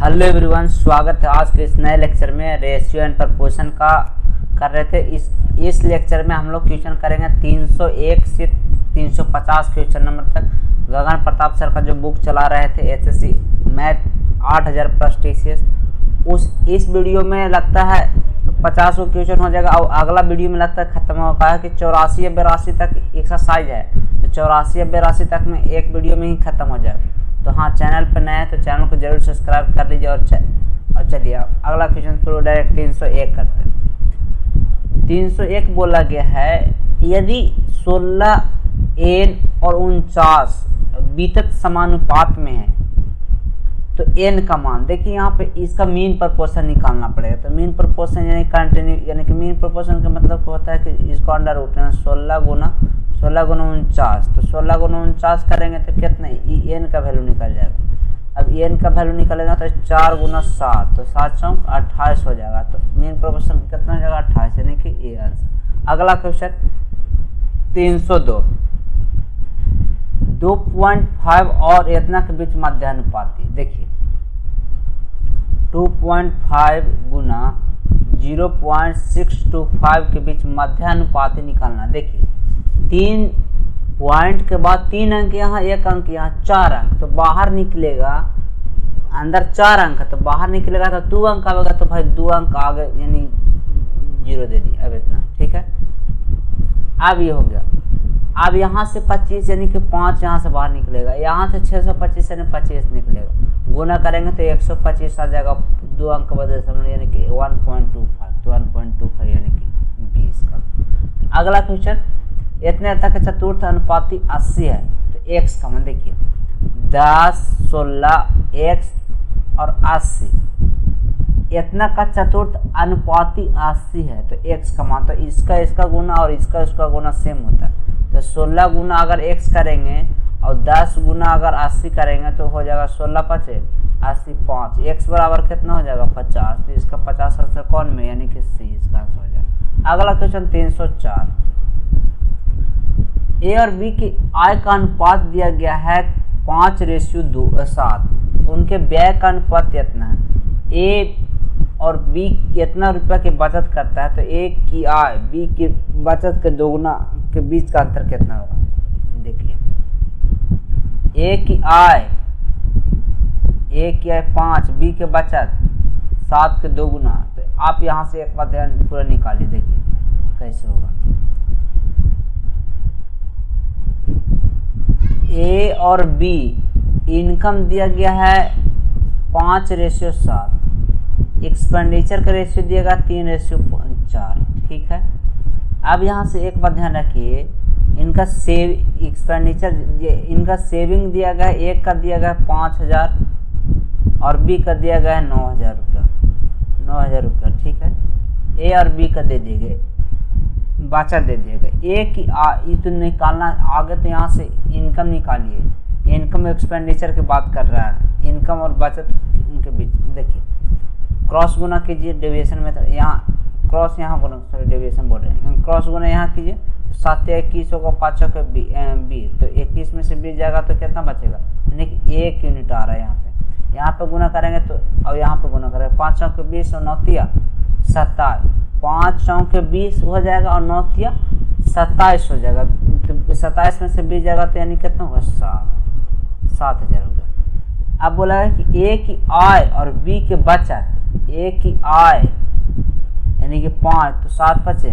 Hello everyone, स्वागत है आज के इस नए लेक्चर में। रेशियो एंड प्रपोर्शन का कर रहे थे। इस लेक्चर में हम लोग क्वेश्चन करेंगे 301 से 350 क्वेश्चन नंबर तक। गगन प्रताप सर का जो बुक चला रहे थे एसएससी मैथ 8000 प्लस टीसीएस, इस वीडियो में लगता है 50 क्वेश्चन हो जाएगा और अगला वीडियो में लगता है खत्म होगा है कि 84 या 82 तक एक्सरसाइज है, तो 84 या 82 तक में एक वीडियो में ही खत्म हो जाएगा। तो हाँ, चैनल पर नए हैं तो चैनल को जरूर सब्सक्राइब कर लीजिए। और चलिए अगला क्वेश्चन फिर डायरेक्ट 301 करते हैं। 301 बोला गया है, यदि 16 n और 49 बीतक समानुपात में है तो n का मान देखिए। यहाँ पे इसका मीन प्रोपोर्शन निकालना पड़ेगा। तो मीन प्रोपोर्शन यानी कंटिन्यू, यानी कि मीन प्रोपोर्शन का मतलब होता है कि इसको अंडर रूट 16 गुना 49, तो 16 गुना 49 करेंगे तो कितना n का वैल्यू निकल जाएगा। अब n का वैल्यू निकलेगा तो 4 गुना 7, तो 7 चौक 28 हो जाएगा। तो मीन प्रोपोर्शन कितना हो जाएगा 28, यानी कि ये आंसर। अगला क्वेश्चन 302, 2.5 और इतना के बीच मध्यानुपाती। देखिए 2.5 गुना 0.625 के बीच मध्यानुपाती निकालना। देखिए 3 पॉइंट के बाद 3 अंक यहाँ, 1 अंक यहाँ, 4 अंक, तो बाहर निकलेगा, अंदर 4 अंक है तो बाहर निकलेगा तो 2 अंक आएगा। तो भाई 2 अंक आगे यानी 0 दे दी। अब इतना ठीक है। अब ये हो गया। अब यहाँ से 25 यानी कि 5 यहाँ से बाहर निकलेगा, यहाँ से 625 यानी 25 निकलेगा। गुना करेंगे तो 125 आ जाएगा। 2 अंक बदल समझ, यानी कि 1.25 यानी कि 20 का। अगला क्वेश्चन, इतने तक चतुर्थ अनुपाती 80 है तो x का मान देखिए 10, 16, x और 80। इतना का चतुर्थ अनुपाती 80 है तो x का मान, तो इसका गुना और इसका गुना सेम होता है। तो 16 गुना अगर x करेंगे और 10 गुना अगर 80 करेंगे तो हो जाएगा 16 5 80 5, x बराबर कितना हो जाएगा 50। तो इसका 50 आंसर कौन में, यानी कि सी इसका आंसर हो जाएगा। अगला क्वेश्चन 304, ए और बी की आय का अनुपात दिया गया है 5:7। उनके व्यय का अनुपात इतना है। ए और बी कितना रुपया की बचत करता है, तो ए की आय बी की बचत के दोगुना के बीच का अंतर कितना होगा। देखिए ए की आय 5, बी के बचत 7 के दोगुना। तो आप यहाँ से एक बात पूरा निकालिए, देखिए कैसे होगा। ए और बी इनकम दिया गया है 5:7, एक्सपेंडिचर का रेशियो दिएगा 3:4। ठीक है। अब यहाँ से एक बात ध्यान रखिए, इनका इनका सेविंग दिया गया है, एक का दिया गया है 5000 और बी का दिया गया है 9000 रुपया। 9000 रुपया ठीक है। ए और बी का दे दिए गए, बचत दे दिया गया। ए की ये तो निकालना आगे, तो यहाँ से इनकम निकालिए। इनकम एक्सपेंडिचर की बात कर रहा है, इनकम और बचत इनके बीच। देखिए क्रॉस गुना कीजिए डेविएशन में, तो यहाँ क्रॉस यहाँ गुना, सॉरी डेविएशन बोल रहे हैं, क्रॉस गुना यहाँ कीजिए। 7 या 21 होगा, 5 के 20, तो 21 में से 20 जाएगा तो कितना बचेगा, यानी कि 1 यूनिट आ रहा है यहाँ पे। यहाँ पे गुना करेंगे तो, और यहाँ पे गुना करेंगे 5 के 20 और 9 27, 5 के 20 हो जाएगा और 9 27 हो जाएगा। तो 27 में से 20 जाएगा तो यानी कितना होगा 7,000 होगा। अब बोला है कि ए की आय और बी के बचत, ए की आय यानी कि 5, तो 7 5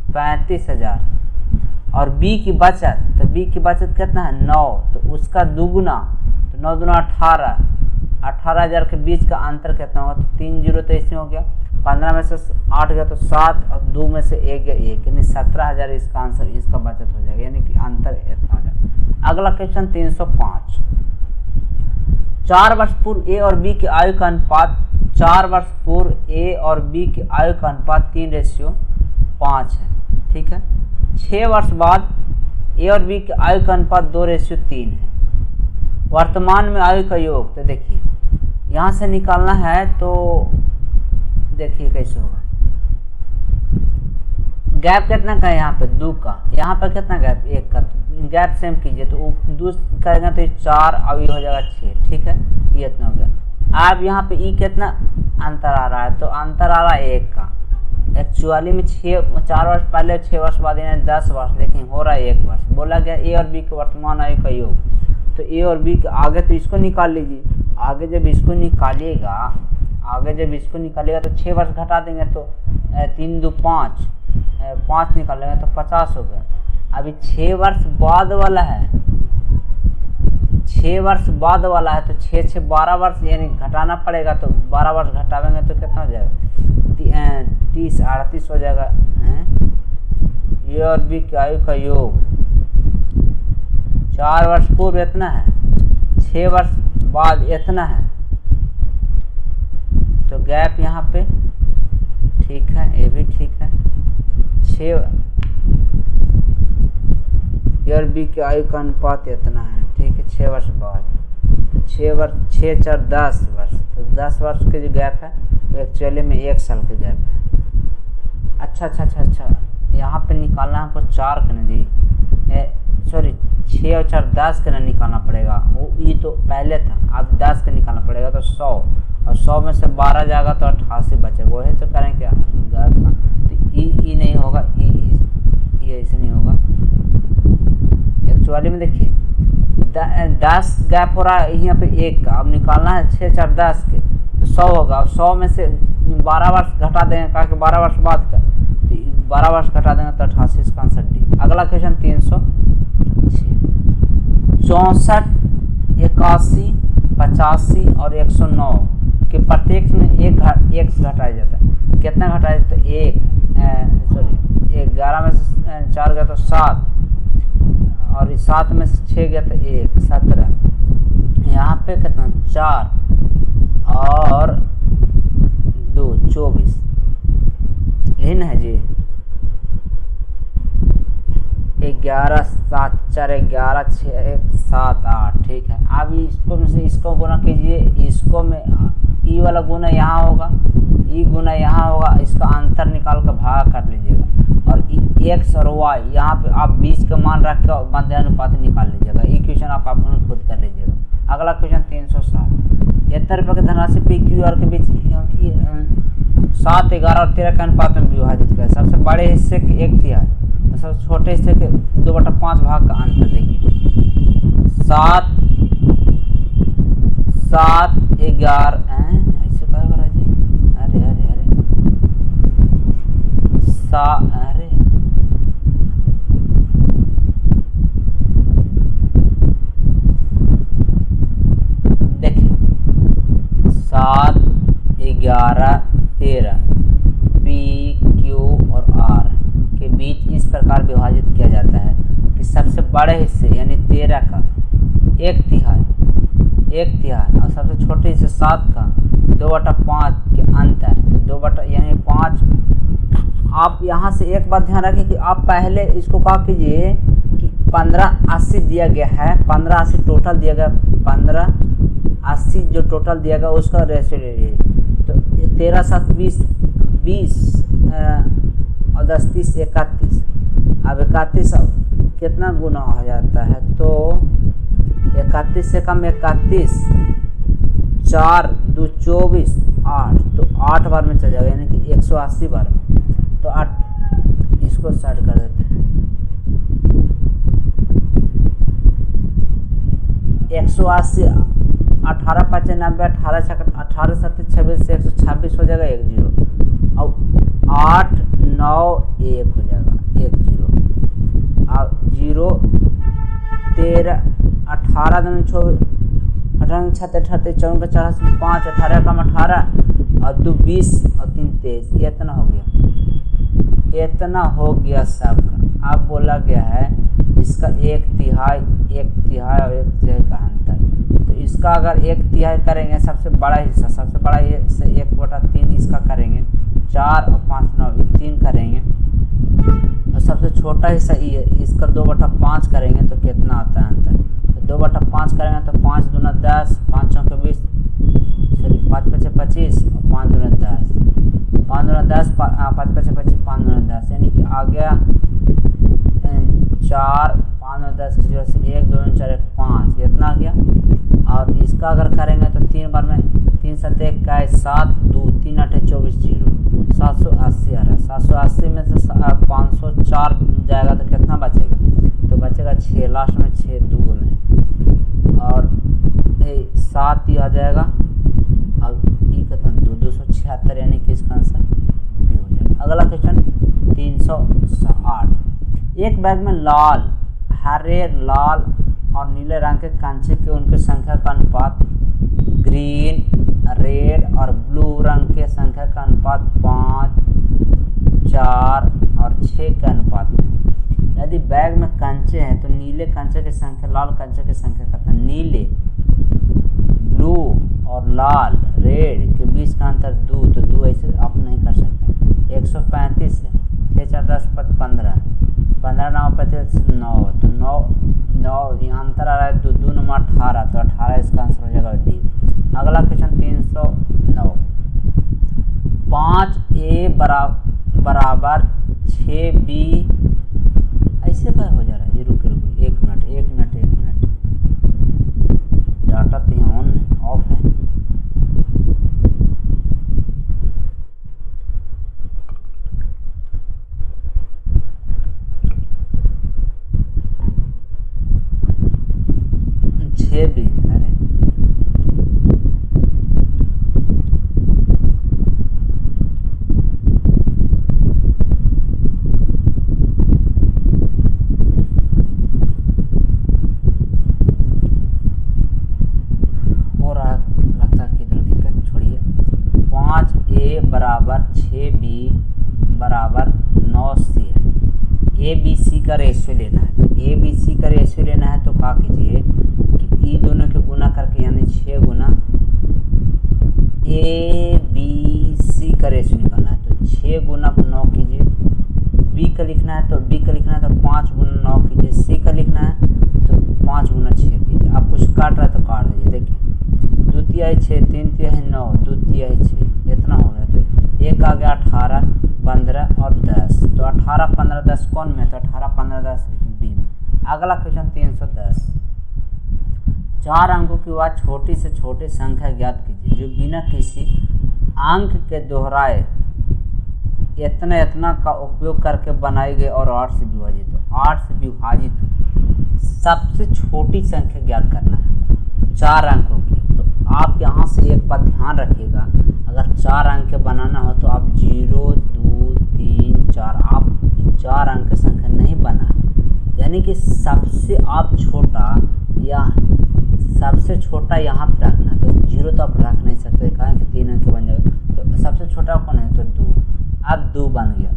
35,000 और बी की बचत, तो बी की बचत कितना है 9, तो उसका दुगुना, तो 9 दूना 18,000 के बीच का अंतर कितना होगा, तो 3 0 तो इसमें हो गया। 15 में से 8 गया तो 7 और 2 में से 1 गया 1, यानी 17,000 इसका आंसर, इसका बचत हो जाएगा, यानी कि अंतर इतना हो जाएगा। अगला क्वेश्चन 305, 4 वर्ष पूर्व ए और बी की आयु का अनुपात, 4 वर्ष पूर्व ए और बी की आयु का अनुपात 3:5 है। ठीक है। 6 वर्ष बाद ए और बी की आयु का अनुपात 2:3 है। वर्तमान में आयु का योग, तो देखिए यहाँ से निकालना है, तो देखिए कैसे होगा। गैप कितना का है यहाँ पे 2 का, यहाँ पर कितना गैप 1 का, गैप सेम कीजिए तो 2 करेंगे तो 4 और ये हो जाएगा 6। ठीक है, ये इतना हो गया। अब यहाँ पे ई कितना अंतर आ रहा है, तो अंतर आ रहा है 1 का। एक्चुअली में 4 वर्ष पहले 6 वर्ष बाद यानी 10 वर्ष, लेकिन हो रहा है 1 वर्ष। बोला गया ए और बी के वर्तमान आयु का योग, तो ए और बी के आगे तो इसको निकाल लीजिए। आगे जब इसको निकालिएगा तो 6 वर्ष घटा देंगे तो 3 2 5 5 निकालेंगे तो 50 हो गया। अभी 6 वर्ष बाद वाला है, 6 वर्ष बाद वाला है, तो 6 6 12 वर्ष यानी घटाना पड़ेगा। तो 12 वर्ष घटावेंगे तो कितना हो जाएगा, 30 38 हो जाएगा। ए और बी की आयु का योग 4 वर्ष पूर्व इतना है, 6 वर्ष बाद इतना है, तो गैप यहाँ पे ठीक है, ये भी ठीक है। 6 ए और बी की आयु का अनुपात इतना है, ठीक है। 6 वर्ष बाद, 6 4 10 वर्ष, तो 10 वर्ष के जो गैप है वो एक्चुअली में 1 साल के गैप है। अच्छा, यहाँ पे निकालना है हमको 4 का ना जी, सॉरी 6 और 4 10 का ना निकालना पड़ेगा, वो ये तो पहले था, अब 10 का निकालना पड़ेगा तो 100, और 100 में से 12 जाएगा तो 88 बचेगा। वही तो करें क्या, तो ई नहीं होगा, ये ऐसे नहीं होगा। एक्चुअली में देखिए 10 गैप हो रहा है यहाँ पे 1 का, अब निकालना है 6 4 10 के, तो 100 होगा। अब 100 में से 12 वर्ष घटा देंगे, कहा कि 12 वर्ष बाद का, तो 12 वर्ष घटा देंगे तो 88 इसका आंसर डी। अगला क्वेश्चन 306, 64 81 85 और 109 के प्रत्येक में एक घटाया जाता है। कितना घटाया जाता है, 11 में से 4 गया तो 7, और 7 में से 6 गया तो 1 17। यहाँ पे कितना 4 और 2 24, यही ना है जी। 11 7 4 11 6 1 7 8, ठीक है। अब इसको में से इसको गुना कीजिए, इसको में ई वाला गुना यहाँ होगा, ई गुना यहाँ होगा, इसका अंतर निकाल कर भाग कर लीजिएगा, और एक्स और वाई यहाँ पे आप 20 का मान रख कर मध्यानुपात निकाल लीजिएगा। ये क्वेश्चन आप खुद कर लीजिएगा। अगला क्वेश्चन 307, 71 रुपये की धनराशि पी क्यू आर के बीच 7 11 और 13 के अनुपात में विभाजित किया। सबसे बड़े हिस्से के 1/3 और सबसे छोटे हिस्से के 2/5 भाग का अंतर देखिए। 7 11 ऐसे क्या हो रहा है जी, अरे देखिए 7 11 13 पी क्यू और आर के बीच इस प्रकार विभाजित किया जाता है कि सबसे बड़े हिस्से यानी 13 का 1/3 और सबसे छोटे हिस्से 7 का 2/5 के अंतर, तो 2 यानी 5। आप यहाँ से एक बात ध्यान रखें कि आप पहले इसको क्या कीजिए कि 1580 दिया गया है, 1580 टोटल दिया गया, 1580 जो टोटल दिया गया उसका रेशियो ले लीजिए। तो 13 7 20 और 10 30 31। अब 31 कितना गुना हो जाता है, तो 31 से कम 31, 4 2 24 8, तो 8 बार में चल जाएगा यानी कि 180 बार में। तो 8 इसको सेट कर देते हैं, 180 18 5 90 18 18 7 26 से 126 हो जाएगा, 1 0 और 8 9 1 हो जाएगा, 1 0 और 0 13 18 दिन 24 18 6 38 54 4 5 18 कम 18 और 2 20 और 3 23, इतना हो गया, इतना हो गया सबका। अब बोला गया है इसका 1/3 और 1/3 का अंतर, तो इसका अगर 1/3 करेंगे सबसे बड़ा हिस्सा 1/3 इसका करेंगे, 4 और 5 9 ये 3 करेंगे, और सबसे छोटा हिस्सा ये इसका 2/5 करेंगे तो कितना आता है अंतर, तो 2/5 करेंगे तो 5 दूना 10 5 चौके 20 सॉरी 5 5 25 और 5 दूना 10 5 दूना 10 5 5 25 5 दूना 10 यानी कि आ गया 4 5 दूना 10 की जगह से 1 2 4 1 5, इतना आ गया। और इसका अगर करेंगे तो 3 बार में 3 7 21 7 2 3 8 24 0 780 आ रहा है। 780 में से 504 जाएगा तो कितना बचेगा, तो बचेगा 6, लास्ट में 6 2 में, और 7 ही आ जाएगा। अब ये कितना 276, यानी कि इसका आंसर बी हो जाएगा। अगला क्वेश्चन 360। एक बैग में लाल, हरे, लाल और नीले रंग के कंचे के उनके संख्या का अनुपात ग्रीन, रेड और ब्लू रंग के संख्या का अनुपात 5, 4 और 6 के अनुपात में। यदि बैग में कंचे हैं तो नीले कंचे की संख्या लाल कंचे की संख्या का था। नीले, ब्लू और लाल, रेड के बीच का अंतर 2, तो 2 ऐसे आप नहीं कर सकते। 135 है, 6 4 10 15, 15 9 35 9, तो 9 यहाँ अंतर आ रहा है, 2 2 9 18, तो 18 इसका आंसर हो जाएगा डी। अगला क्वेश्चन 309। 5a बराबर 6b, ऐसे क्या हो जा रहा है जी, रुके 1 मिनट, डाटा तो यहाँ ऑन ऑफ है। भी अरे हो रहा लगता है किधर दिक्कत, छोड़िए। 5a बराबर 6b बराबर 9c है। ए बी सी का रेशियो लेना है, तो ए बी सी का रेशियो लेना है तो क्या कीजिए कि ई दोनों के गुना करके, यानी 6 गुना ए बी सी का रेशियो निकालना है, तो 6 गुना 9 कीजिए। बी का लिखना है तो 5 गुना 9 कीजिए। सी का लिखना है तो 5 गुना 6 कीजिए। आप कुछ काट रहा है तो काट दीजिए। देखिए 2 तिहाई 6, 3 तिहाई 9, 2 तिहाई 6, इतना हो गया। तो एक आ गया 18, 15 और 10, तो 18 15 10 कौन में, तो 18 15 10 बी में। अगला क्वेश्चन 310। 4 अंकों की बाद छोटी से छोटी संख्या ज्ञात कीजिए जो बिना किसी अंक के दोहराए इतना का उपयोग करके बनाई गई और 8 से विभाजित हो। 8 से विभाजित सबसे छोटी संख्या ज्ञात करना है 4 अंकों की। तो आप यहाँ से एक बात ध्यान रखिएगा, अगर 4 अंक के बनाना हो तो आप 0 2 3 4, आप 4 अंक की संख्या नहीं बनाए, यानी कि सबसे आप छोटा या सबसे छोटा यहाँ पर रखना। तो 0 तो आप रख नहीं सकते, कहा कि 3 अंक बन जाएगा। तो सबसे छोटा कौन है, तो 2। अब 2 बन गया,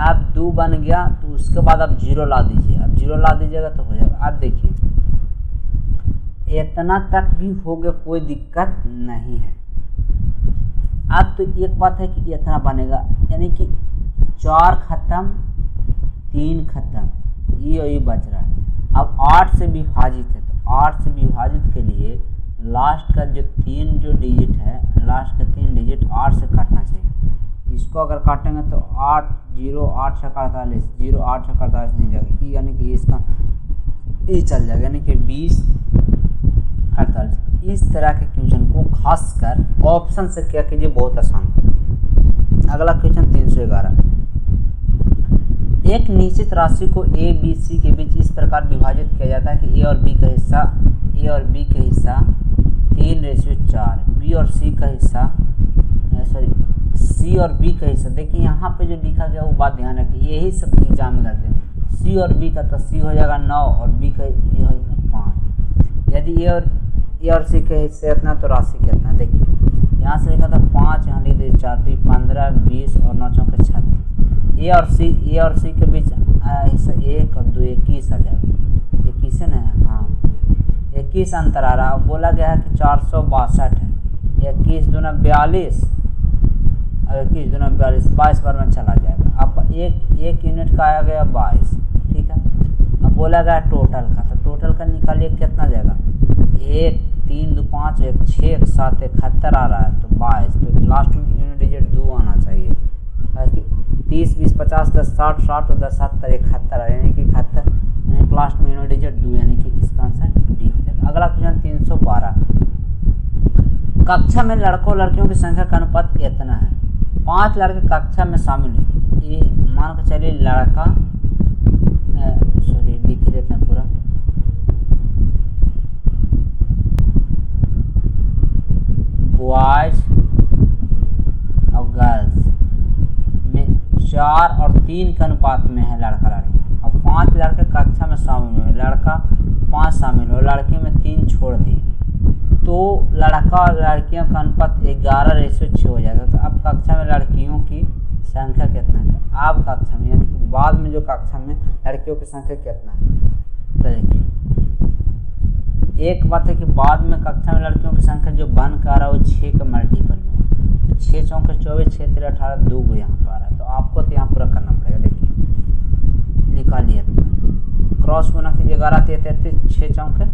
अब 2 बन गया तो उसके बाद आप 0 ला दीजिए। अब 0 ला दीजिएगा तो हो जाएगा। अब देखिए इतना तक भी हो गया, कोई दिक्कत नहीं है। अब तो एक बात है कि इतना बनेगा, यानी कि 4 खत्म 3 खत्म, ये बच रहा है। अब 8 से विभाजित है, तो 8 से विभाजित के लिए लास्ट का जो 3 जो डिजिट है, लास्ट का 3 डिजिट 8 से काटना चाहिए। इसको अगर काटेंगे तो 8 0 8 से 48, 0 8 से 48 नहीं जाएगा, यानी कि इसका ये चल जाएगा, यानी कि 20 48। इस तरह के क्वेश्चन को खासकर ऑप्शन से क्या कीजिए, बहुत आसान। अगला क्वेश्चन 311। एक निश्चित राशि को ए बी सी के बीच इस प्रकार विभाजित किया जाता है कि ए और बी का हिस्सा 3:4, बी और सी का हिस्सा सी और बी का हिस्सा। देखिए यहाँ पे जो लिखा गया वो बात ध्यान रखिए, यही सब एग्जाम में करते हैं। सी और बी का, तो सी हो जाएगा 9 और बी का ये हो जाएगा 5। यदि ए और सी के हिस्से इतना तो राशि कितना, देखिए यहाँ से लिखा था 5, यहाँ लिख दीजिए 4, तो 15 20 और 9 चौके 36। ए और सी के बीच हिस्सा 1 और 2 21 आ जाएगा। 21 है ना, हाँ 21 अंतर आ रहा है। बोला गया है कि 462 है। 21 दूना 42 और 21 दूना 42, 22 बार में चला जाएगा। अब एक यूनिट का आया गया 22, ठीक है। अब बोला गया टोटल का, तो टोटल का निकालिए कितना जाएगा, 1 3 2 5 1 6 1 7 71 आ रहा है, तो 22। तो लास्ट में यूनिट डिजिट 2 आना चाहिए, ताकि 30 20 50 10 60 60 और 10 70 71, यानी कि 71, यानी लास्ट में यूनिट डिजिट 2, यानी कि इसका आंसर डी हो जाएगा। अगला क्वेश्चन 312। कक्षा में लड़कों लड़कियों की संख्या का अनुपात इतना है, 5 लड़के कक्षा में शामिल हैं। ये मान के चलिए लड़का, सॉरी लिख लेते हैं पूरा, बॉयज और गर्ल्स में 4 और 3 के अनुपात में है लड़का लड़की, और 5 लड़के कक्षा में शामिल हुए, लड़का 5 शामिल हुए, लड़के में 3 छोड़ दिए, तो लड़का और लड़कियों का अनुपात 11:6 हो जाता है। तो अब कक्षा में लड़कियों की संख्या कितना है, तो आप कक्षा में यानी कि बाद में जो कक्षा में लड़कियों की संख्या कितना है, तो देखिए एक बात है कि बाद में कक्षा में लड़कियों की संख्या जो बन कर आ रहा है वो 6 का मल्टीपल में, तो 6 चौके 24, 6 तेरह 18, 2 को यहाँ पर आ रहा है, तो आपको तो यहाँ पूरा करना पड़ेगा। देखिए निकालिए, क्रॉस गुना कीजिए, 11 33, 6 चौके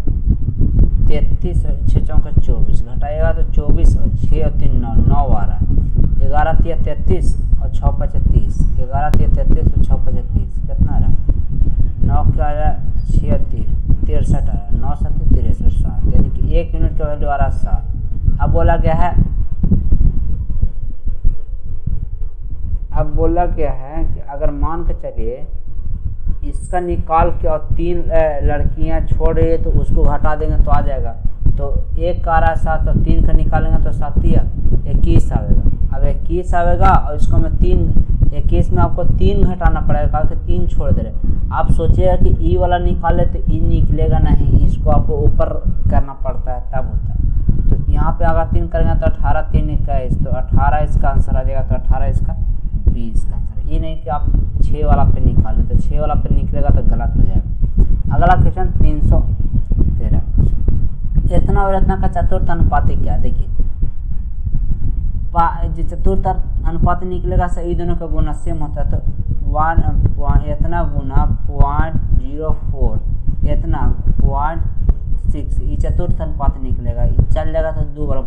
33, 6 चौके 24, घटाएगा तो 24 और 6 और 3 9, 9 आ रहा है, 11 3 33 और 6 5 30, 11 3 33 और 6 5 30, कितना आ रहा है, 9 का आ रहा है, 6 और 3 63 आ रहा है, 9 7 63 7, यानी कि 1 यूनिट का वैल्यू आ रहा है 7। अब बोला गया है कि अगर मान के चलिए इसका निकाल के और 3 लड़कियां छोड़ रही है तो उसको घटा देंगे तो आ जाएगा, तो 1 का आ रहा है 7 और 3 का निकालेंगे तो 7 21 आवेगा। अब 21 आवेगा और इसको मैं 21 में आपको 3 घटाना पड़ेगा क्योंकि 3 छोड़ दे रहे। आप सोचिएगा कि ई वाला निकाले तो ई निकलेगा नहीं, इसको आपको ऊपर करना पड़ता है तब होता है। तो यहाँ पे अगर 3 करेंगे तो 18 3 21, तो 18 इसका आंसर आ जाएगा, तो 18 इसका 20 का आंसर। ये नहीं कि आप 6 वाला पे निकालें, तो 6 वाला पे निकलेगा तो गलत हो जाएगा। अगला क्वेश्चन 313, इतना और इतना का चतुर्थ अनुपाती क्या, देखिए जो चतुर्थ अनुपात निकलेगा सही दोनों का गुना सेम होता है, तो 1 इतना गुना 0.04 इतना 0.6, ये चतुर्थ अनुपात निकलेगा, ये चल जाएगा तो 2 बार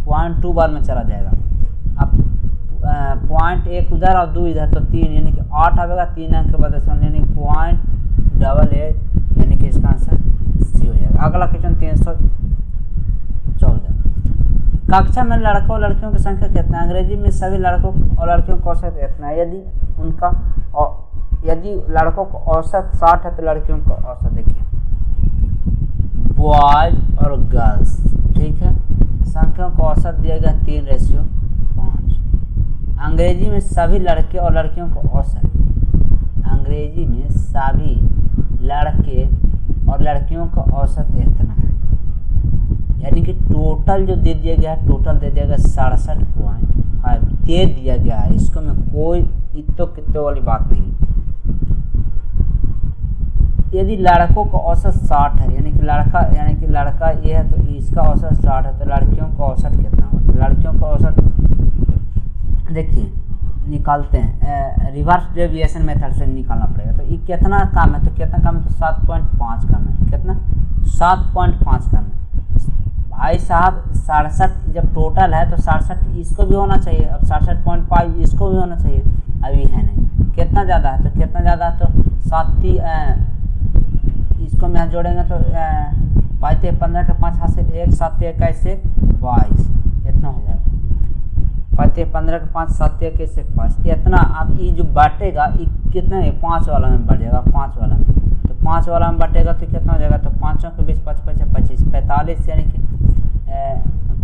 0.2 बार में चला जाएगा। अब 0.1 उधर और 2 इधर, तो 3 यानी कि 8 आएगा, 3 अंक के बाद यानी 0.88 यानी कि इसका आंसर सी हो जाएगा। अगला क्वेश्चन 314, कक्षा में लड़कों और लड़कियों की संख्या कितना है, अंग्रेजी में सभी लड़कों और लड़कियों का औसत इतना है, यदि लड़कों का औसत 60 है तो लड़कियों का औसत देखिए बॉयज और गर्ल्स, ठीक है, संख्याओं का औसत दिया गया 3:5। अंग्रेजी में सभी लड़के और लड़कियों का औसत, अंग्रेजी में सभी लड़के और लड़कियों का औसत इतना है, यानी कि टोटल जो दे दिया गया है, टोटल दे दिया गया 67.5 दे दिया गया है, इसको में कोई इतो कितो वाली बात नहीं। यदि लड़कों का औसत 60 है यानी कि लड़का ये है तो इसका औसत 60 है, तो लड़कियों का औसत कितना होगा, तो लड़कियों का औसत देखिए निकालते हैं, रिवर्स डेविएशन मेथड से निकालना पड़ेगा। तो ये कितना कम है, तो कितना कम है, तो 7.5 कम है, कितना 7.5 कम है भाई साहब। 67 जब टोटल है तो 67 इसको भी होना चाहिए, अब 67.5 इसको भी होना चाहिए, अभी है नहीं। कितना ज़्यादा है, तो कितना ज़्यादा है, तो 7 इसको में जोड़ेंगे तो 5 15 के 5 हाथ से 1 7 21 22 इतना हो जाएगा, 5 15 के 5 7 21 22 इतना। अब ये जो बांटेगा ये कितना है, 5 वाला में बढ़ जाएगा, 5 वाला में, तो 5 वाला में बांटेगा तो कितना हो जाएगा, तो 5 के 20 5 5 25 45 यानी कि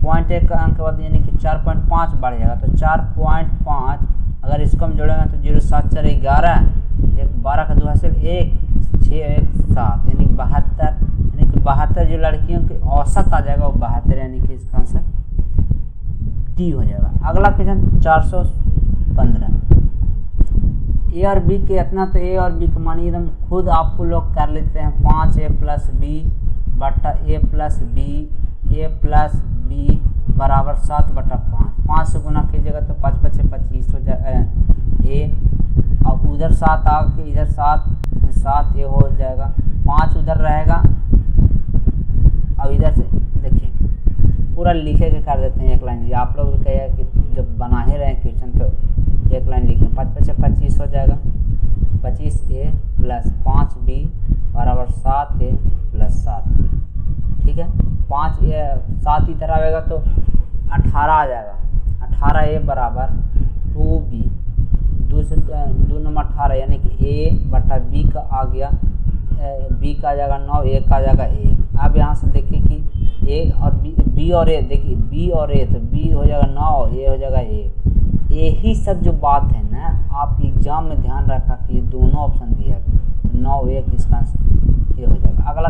0.1 का अंक बाद यानी कि 4.5 बढ़ जाएगा, तो 4.5 अगर इसको हम जोड़ेंगे तो 0 7 4 11 1 12 का 2 हासिल 1 6 1 7 यानी 72, यानी कि 72 जो लड़कियों की औसत आ जाएगा वो 72 यानी कि इसका आंसर डी हो जाएगा। अगला क्वेश्चन 415, ए और बी के इतना, तो ए और बी का मान एकदम खुद आपको लोग कर लेते हैं, 5a + b बटा a + b बराबर 7/5, 5 से गुना कीजिएगा तो 5 5 25 हो जाएगा a, अब उधर 7 आके इधर 7 a हो जाएगा, 5 उधर रहेगा। अब इधर से देखिए पूरा लिखे के कर देते हैं एक लाइन, जी आप लोग भी कहिए कि जब बना ही रहे क्वेश्चन तो एक लाइन लिखें, 5 5 25 हो जाएगा, 25a + 5b बराबर 7a + 7b, ठीक है। 7 इधर आएगा तो 18 आ जाएगा। 18A बराबर 2B, 2 नंबर 18 यानी कि A बटा B का आ गया, B का आ जाएगा 9, A का आ जाएगा 1। अब यहाँ से देखिए कि A और B और A, देखिए B और A, तो B हो जाएगा 9, A हो जाएगा 1। यही सब जो बात है ना, आप एग्जाम में ध्यान रखा कि ये दोनों ऑप्शन दिया गया, तो 9, 1 इसका आंसर ये हो जाएगा। अगला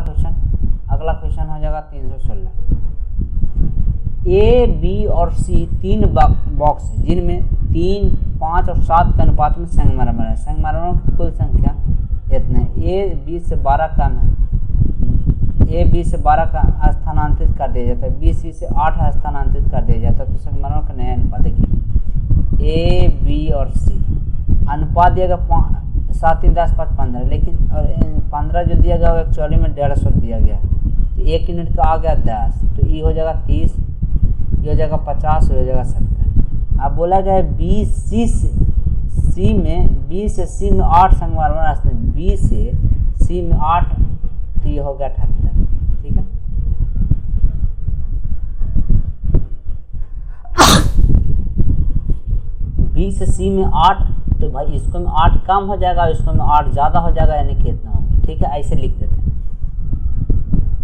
क्वेश्चन हो जाएगा 316। A, B और C 3 बॉक्स है जिनमें 3, 5 और 7 के अनुपात में संगमरमर है। संगमरमर की कुल संख्या इतना है। A B से 12 कम है, A B से 12 का स्थानांतरित कर दिया जाता है, B C से 8 स्थानांतरित कर दिया जाता है, तो संगमरमर का नया अनुपात देखिए A B और C अनुपात दिया गया 7, 3, 10, 5, 15, लेकिन 15 जो दिया गया वो एक्चुअली में 150 दिया गया है, तो 1 यूनिट का आ गया 10, तो ये हो जाएगा 30, ये हो जाएगा 50, ये हो जाएगा 70। अब बोला गया है B से C में 8 संगमरमर है, B से C में 8, तो ये हो गया 78। ठीक है, B से C में 8, तो भाई इसको में 8 कम हो जाएगा, इसको में 8 ज़्यादा हो जाएगा, यानी कितना होगा। ठीक है, ऐसे लिख देते हैं।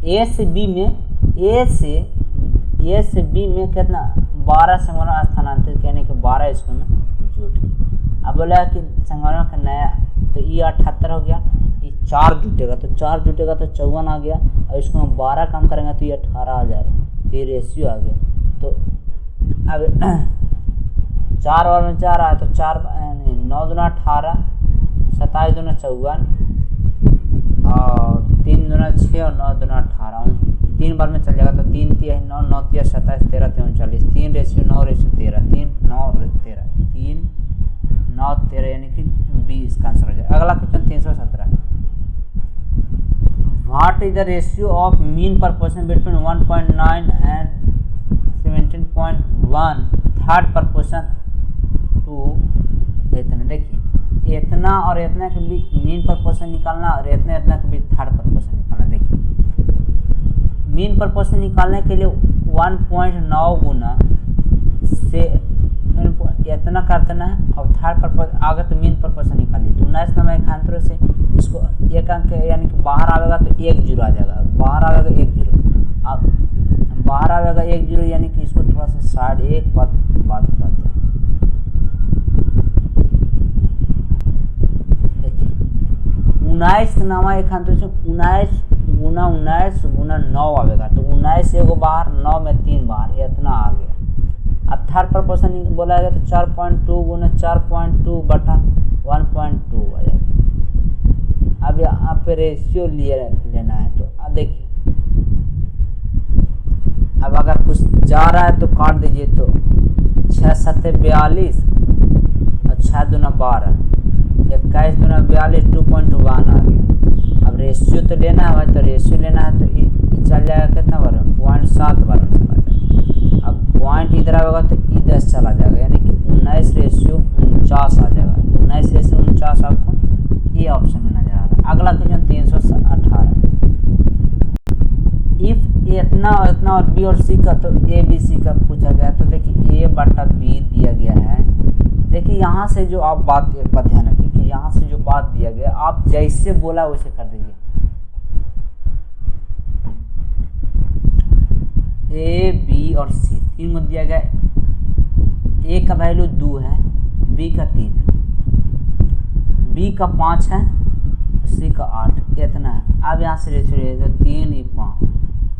A से B में कितना 12 संगमरमर स्थानांतरित, यानी कि 12 इसको में जुट। अब बोला कि संगमरमर का नया, तो ये 78 हो गया, ये 4 जुटेगा, तो 4 जुटेगा तो 54 आ गया, और इसको हम 12 कम करेंगे तो ये 18 आ जाएगा, ये रेशियो आ गया। तो अब 4 और में 4 आया तो 4 नहीं, 9 दूना 18, 27 दूना 54, और 3 दूना 6 और 9 दूना 18, 3 बार में चल जाएगा, तो 3 3 9, 9 3 27, 13 3 39, 3 रेशियो 9 रेशियो 13, 3 9 13, 3 9 13, यानी कि B इसका आंसर हो जाएगा। अगला question 317। What is the ratio of mean proportion between 1.9 and 17.1 third proportion to इतना। देखिए इतना और इतना के बीच मीन प्रपोर्शन निकालना, और इतना के बीच थर्ड प्रपोर्शन निकालना। देखिए मीन प्रपोर्शन निकालने के लिए 1.9 गुना से इतना कर देना है, और थर्ड प्रपोर्शन आगे तो मीन प्रपोर्शन निकालिए, तो 19 नंबर एकांतरों से इसको एक अंक यानी कि बाहर आएगा तो 1 जीरो आ जाएगा, बाहर आएगा 1 जीरो, अब बाहर आएगा 1 जीरो, यानी कि इसको थोड़ा सा साइड एक बात करते हैं। देखिए 19 नामा एकांतरों से 19 गुना 9 आएगा, तो 19 एगो बाहर, 9 में 3 बाहर, इतना आ गया। अब थर्ड प्रपोर्शन बोला गया तो 4.2 गुना 4.2 बटा 1.2 आ जाएगा। अब यहाँ पे रेशियो लेना है, तो अब देखिए अब अगर कुछ जा रहा है तो काट दीजिए, तो 6 7 42 और 6 दूना 12, 21 दूना 42, 2.1 आ गया। अब रेशियो तो लेना है भाई, तो रेशियो लेना है तो ये चल जाएगा कितना बार, 0.7 बार में चला जाएगा। अब पॉइंट इधर आएगा तो 10 चला जाएगा, यानी कि 19 रेशियो 49 आ जाएगा। 19 रेशियो 49 आपको ये ऑप्शन में नजर आ रहा है। अगला क्वेश्चन 318। इफ इतना और इतना और बी और सी का, तो ए बी सी का पूछा गया, तो देखिए ए बटा बी दिया गया है। देखिए यहाँ से जो आप बात एक बात ध्यान रखिए कि यहाँ से जो बात दिया गया आप जैसे बोला वैसे कर दीजिए। ए बी और सी 3 में दिया गया, ए का वैल्यू 2 है, बी का 3 है, बी का 5 है, सी का 8, इतना है। अब यहाँ से रेशियो तो 3 ये 5,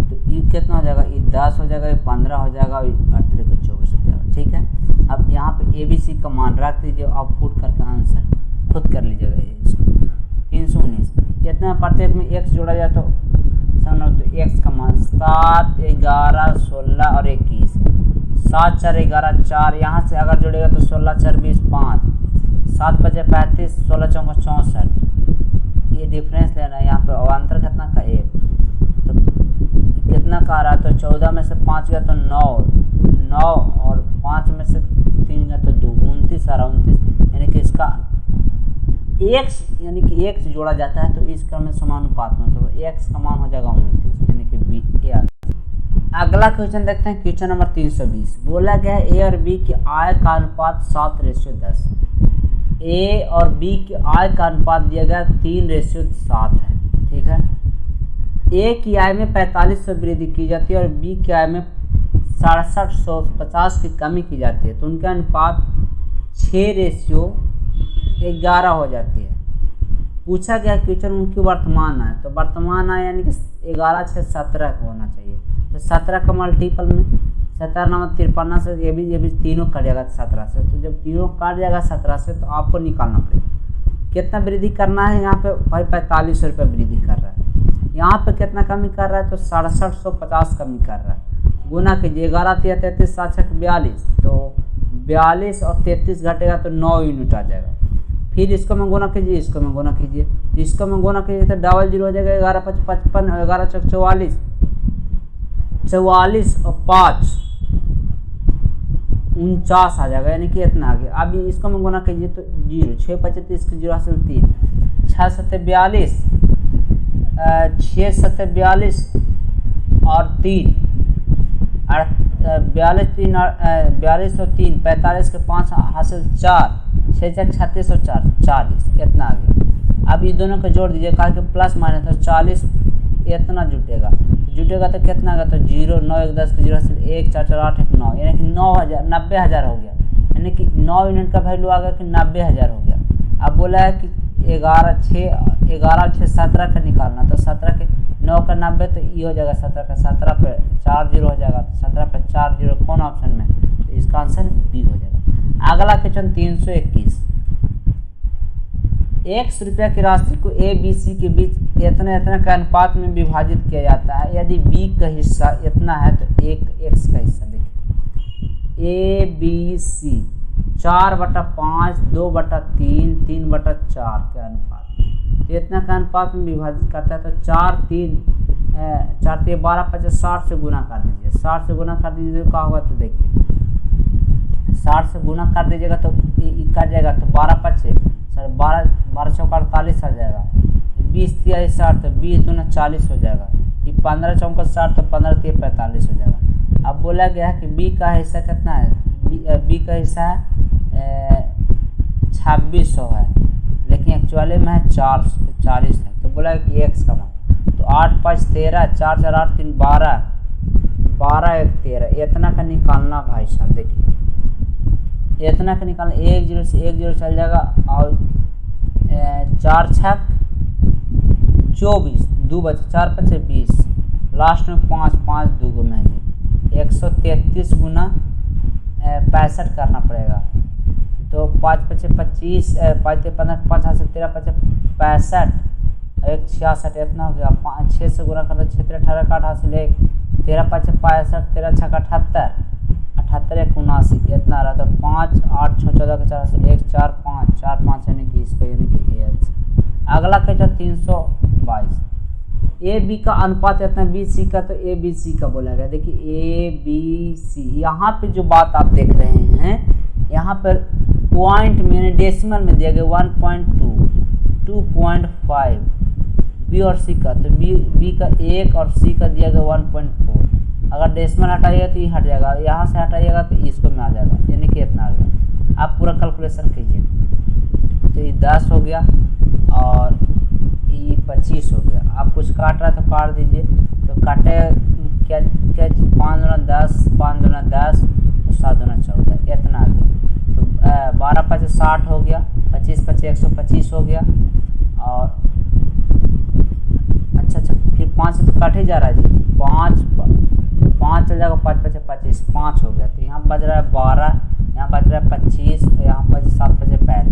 तो ये कितना हो जाएगा, ये 10 हो जाएगा, ये 15 हो जाएगा, और 18 को 24 हो जाएगा। ठीक है, अब यहाँ पे ए बी सी का मान रख दीजिए, आप पुट करके आंसर खुद कर लीजिएगा। इसको 319 इतना प्रत्येक में x जोड़ा जाए तो x का मान 7 11 16 और 21 है। 7 4 11 4, यहाँ से अगर जोड़ेगा तो 16 4 20 5, 7 5 35, 16 4 64, ये डिफरेंस लेना है। यहाँ पे अवान्तर कितना का 1, तो कितना का आ रहा है, तो 14 में से 5 गया तो 9 और 5 में से 3 गया तो 2, 29 आ रहा, 29, यानी कि इसका x यानी कि x जोड़ा जाता है तो इस क्रम में समानुपात में, तो x का मान हो जाएगा 29, यानी कि बी ए। अगला क्वेश्चन देखते हैं, क्वेश्चन नंबर 320। बोला गया है ए और बी की आय का अनुपात 7:10। ए और बी की आय का अनुपात दिया गया 3:7 है। ठीक है, ए की आय में 4500 वृद्धि की जाती है और बी की आय में 6750 की कमी की जाती है, तो उनका अनुपात 6:11 हो जाती है। पूछा गया क्वेश्चन उनकी वर्तमान आय, तो वर्तमान आय यानी कि 11 6 17 का होना चाहिए। तो 17 का मल्टीपल में 17 नंबर 53 से ये भी तीनों कट जाएगा 17 से। तो जब तीनों काट जाएगा 17 से तो आपको निकालना पड़ेगा कितना वृद्धि करना है। यहाँ पे भाई 4500 रुपये वृद्धि कर रहा है, यहाँ पे कितना कमी कर रहा है तो 6750 कमी कर रहा है। गुना कीजिए, 11 3 33 7 6 42, तो 42 और 33 घटेगा तो 9 यूनिट आ जाएगा। फिर इसको में गुना कीजिए, इसको में गुना कीजिए, इसको में गुना कीजिए तो डबल जीरो हो जाएगा। 11 5 55, 11 चौक 44, 44 और 5 49 आ जाएगा, यानी कि इतना आ गया। अभी इसको में गुना कीजिए तो 0 6 35 के 0 हासिल 3 6 7 42, 6 7 42 और 3 42 3 42 और 3 45 के 5 हासिल 4 6 6 36 और 4 40, इतना आ गया। अब ये दोनों को जोड़ दीजिए, कहा कि प्लस माइनस तो 40 इतना जुटेगा तो कितना आएगा तो 0 9 1 10 के 0 हासिल 1 4 4 8 1 9, यानी कि 90,000 हो गया। यानी कि 9 यूनिट का वैल्यू आ गया कि 90,000 हो गया। अब बोला है कि 11 6 17 का निकालना, तो 17 के 9 का 90 तो ये हो जाएगा 17 का 17 पे 4 0 हो जाएगा, तो 17 पे 4 0 कौन ऑप्शन में, तो इसका आंसर बी हो जाएगा। अगला क्वेश्चन 321। 100 रुपया की राशि को ए बी सी के बीच इतना के अनुपात में विभाजित किया जाता है। यदि बी का हिस्सा इतना है तो एक एक्स का हिस्सा, देखिए ए बी सी 4/5 2/3 3/4 के अनुपात, तो इतना का अनुपात में विभाजित करता है। तो 4 3 12 50 60 से गुना कर दीजिए, 60 से गुना कर दीजिए तो क्या होगा, तो देखिए 60 से गुना कर दीजिएगा तो कट जाएगा, तो 12 5 12 चौक 48 आ जाएगा, 20 3 60 तो 20 दूना 40 हो जाएगा, ये 15 चौक 60 तो 15 3 45 हो जाएगा। अब बोला गया है कि बी का हिस्सा कितना है, बी का हिस्सा है 2600 है, लेकिन एक्चुअली में है 40 है। तो बोला कि एक्स का मान, तो 8 5 13 4 4 8 3 12 12 1 13, इतना का निकालना भाई साहब। देखिए इतना का निकालना, 1 0 से 1 0 चल जाएगा और 4 6 24 2 बचे 4 5 20, लास्ट में 5 5 2 में जी 133 गुना 65 करना पड़ेगा। तो 5 5 25 5 15 5 हाथ से 13 5 65 1 66, इतना हो गया। 5 6 से गुना कर दो 6 18 का 8 हासिल 1 13 5 65 13 6 78 78 1 79, इतना रहा। तो 5 8 6 14 का 4 हासिल 1 4 5 4 5, यानी कि इसको यानी कि ए। अगला क्वेश्चन 322। ए बी का अनुपात इतना बी सी का, तो ए बी सी का बोला गया। देखिए ए बी सी, यहाँ पे जो बात आप देख रहे हैं, यहाँ पर पॉइंट में डेसिमल में दिया गया 1.2 2.5 बी और सी का, तो बी का 1 और सी का दिया गया 1.4। अगर डेसिमल हटाइएगा तो ये हट जाएगा, यहाँ से हटाइएगा तो इसको में आ जाएगा, यानी कि इतना आ गया। आप पूरा कैलकुलेशन कीजिए, तो ये 10 हो गया और ये 25 हो गया। आप कुछ काट रहा है तो काट दीजिए, तो काटे क्या 5 दूना 10 5 दूना 10 7 दूना 14, इतना आ गया। तो 12 5 60 हो गया, 25 5 125 हो गया, और अच्छा फिर 5 से तो काट ही जा रहा है जी, 5 चल जाएगा, 5 5 25 5 हो गया। तो यहाँ बच रहा है 12, यहाँ बच रहा है 25, यहाँ बच 7 5 35,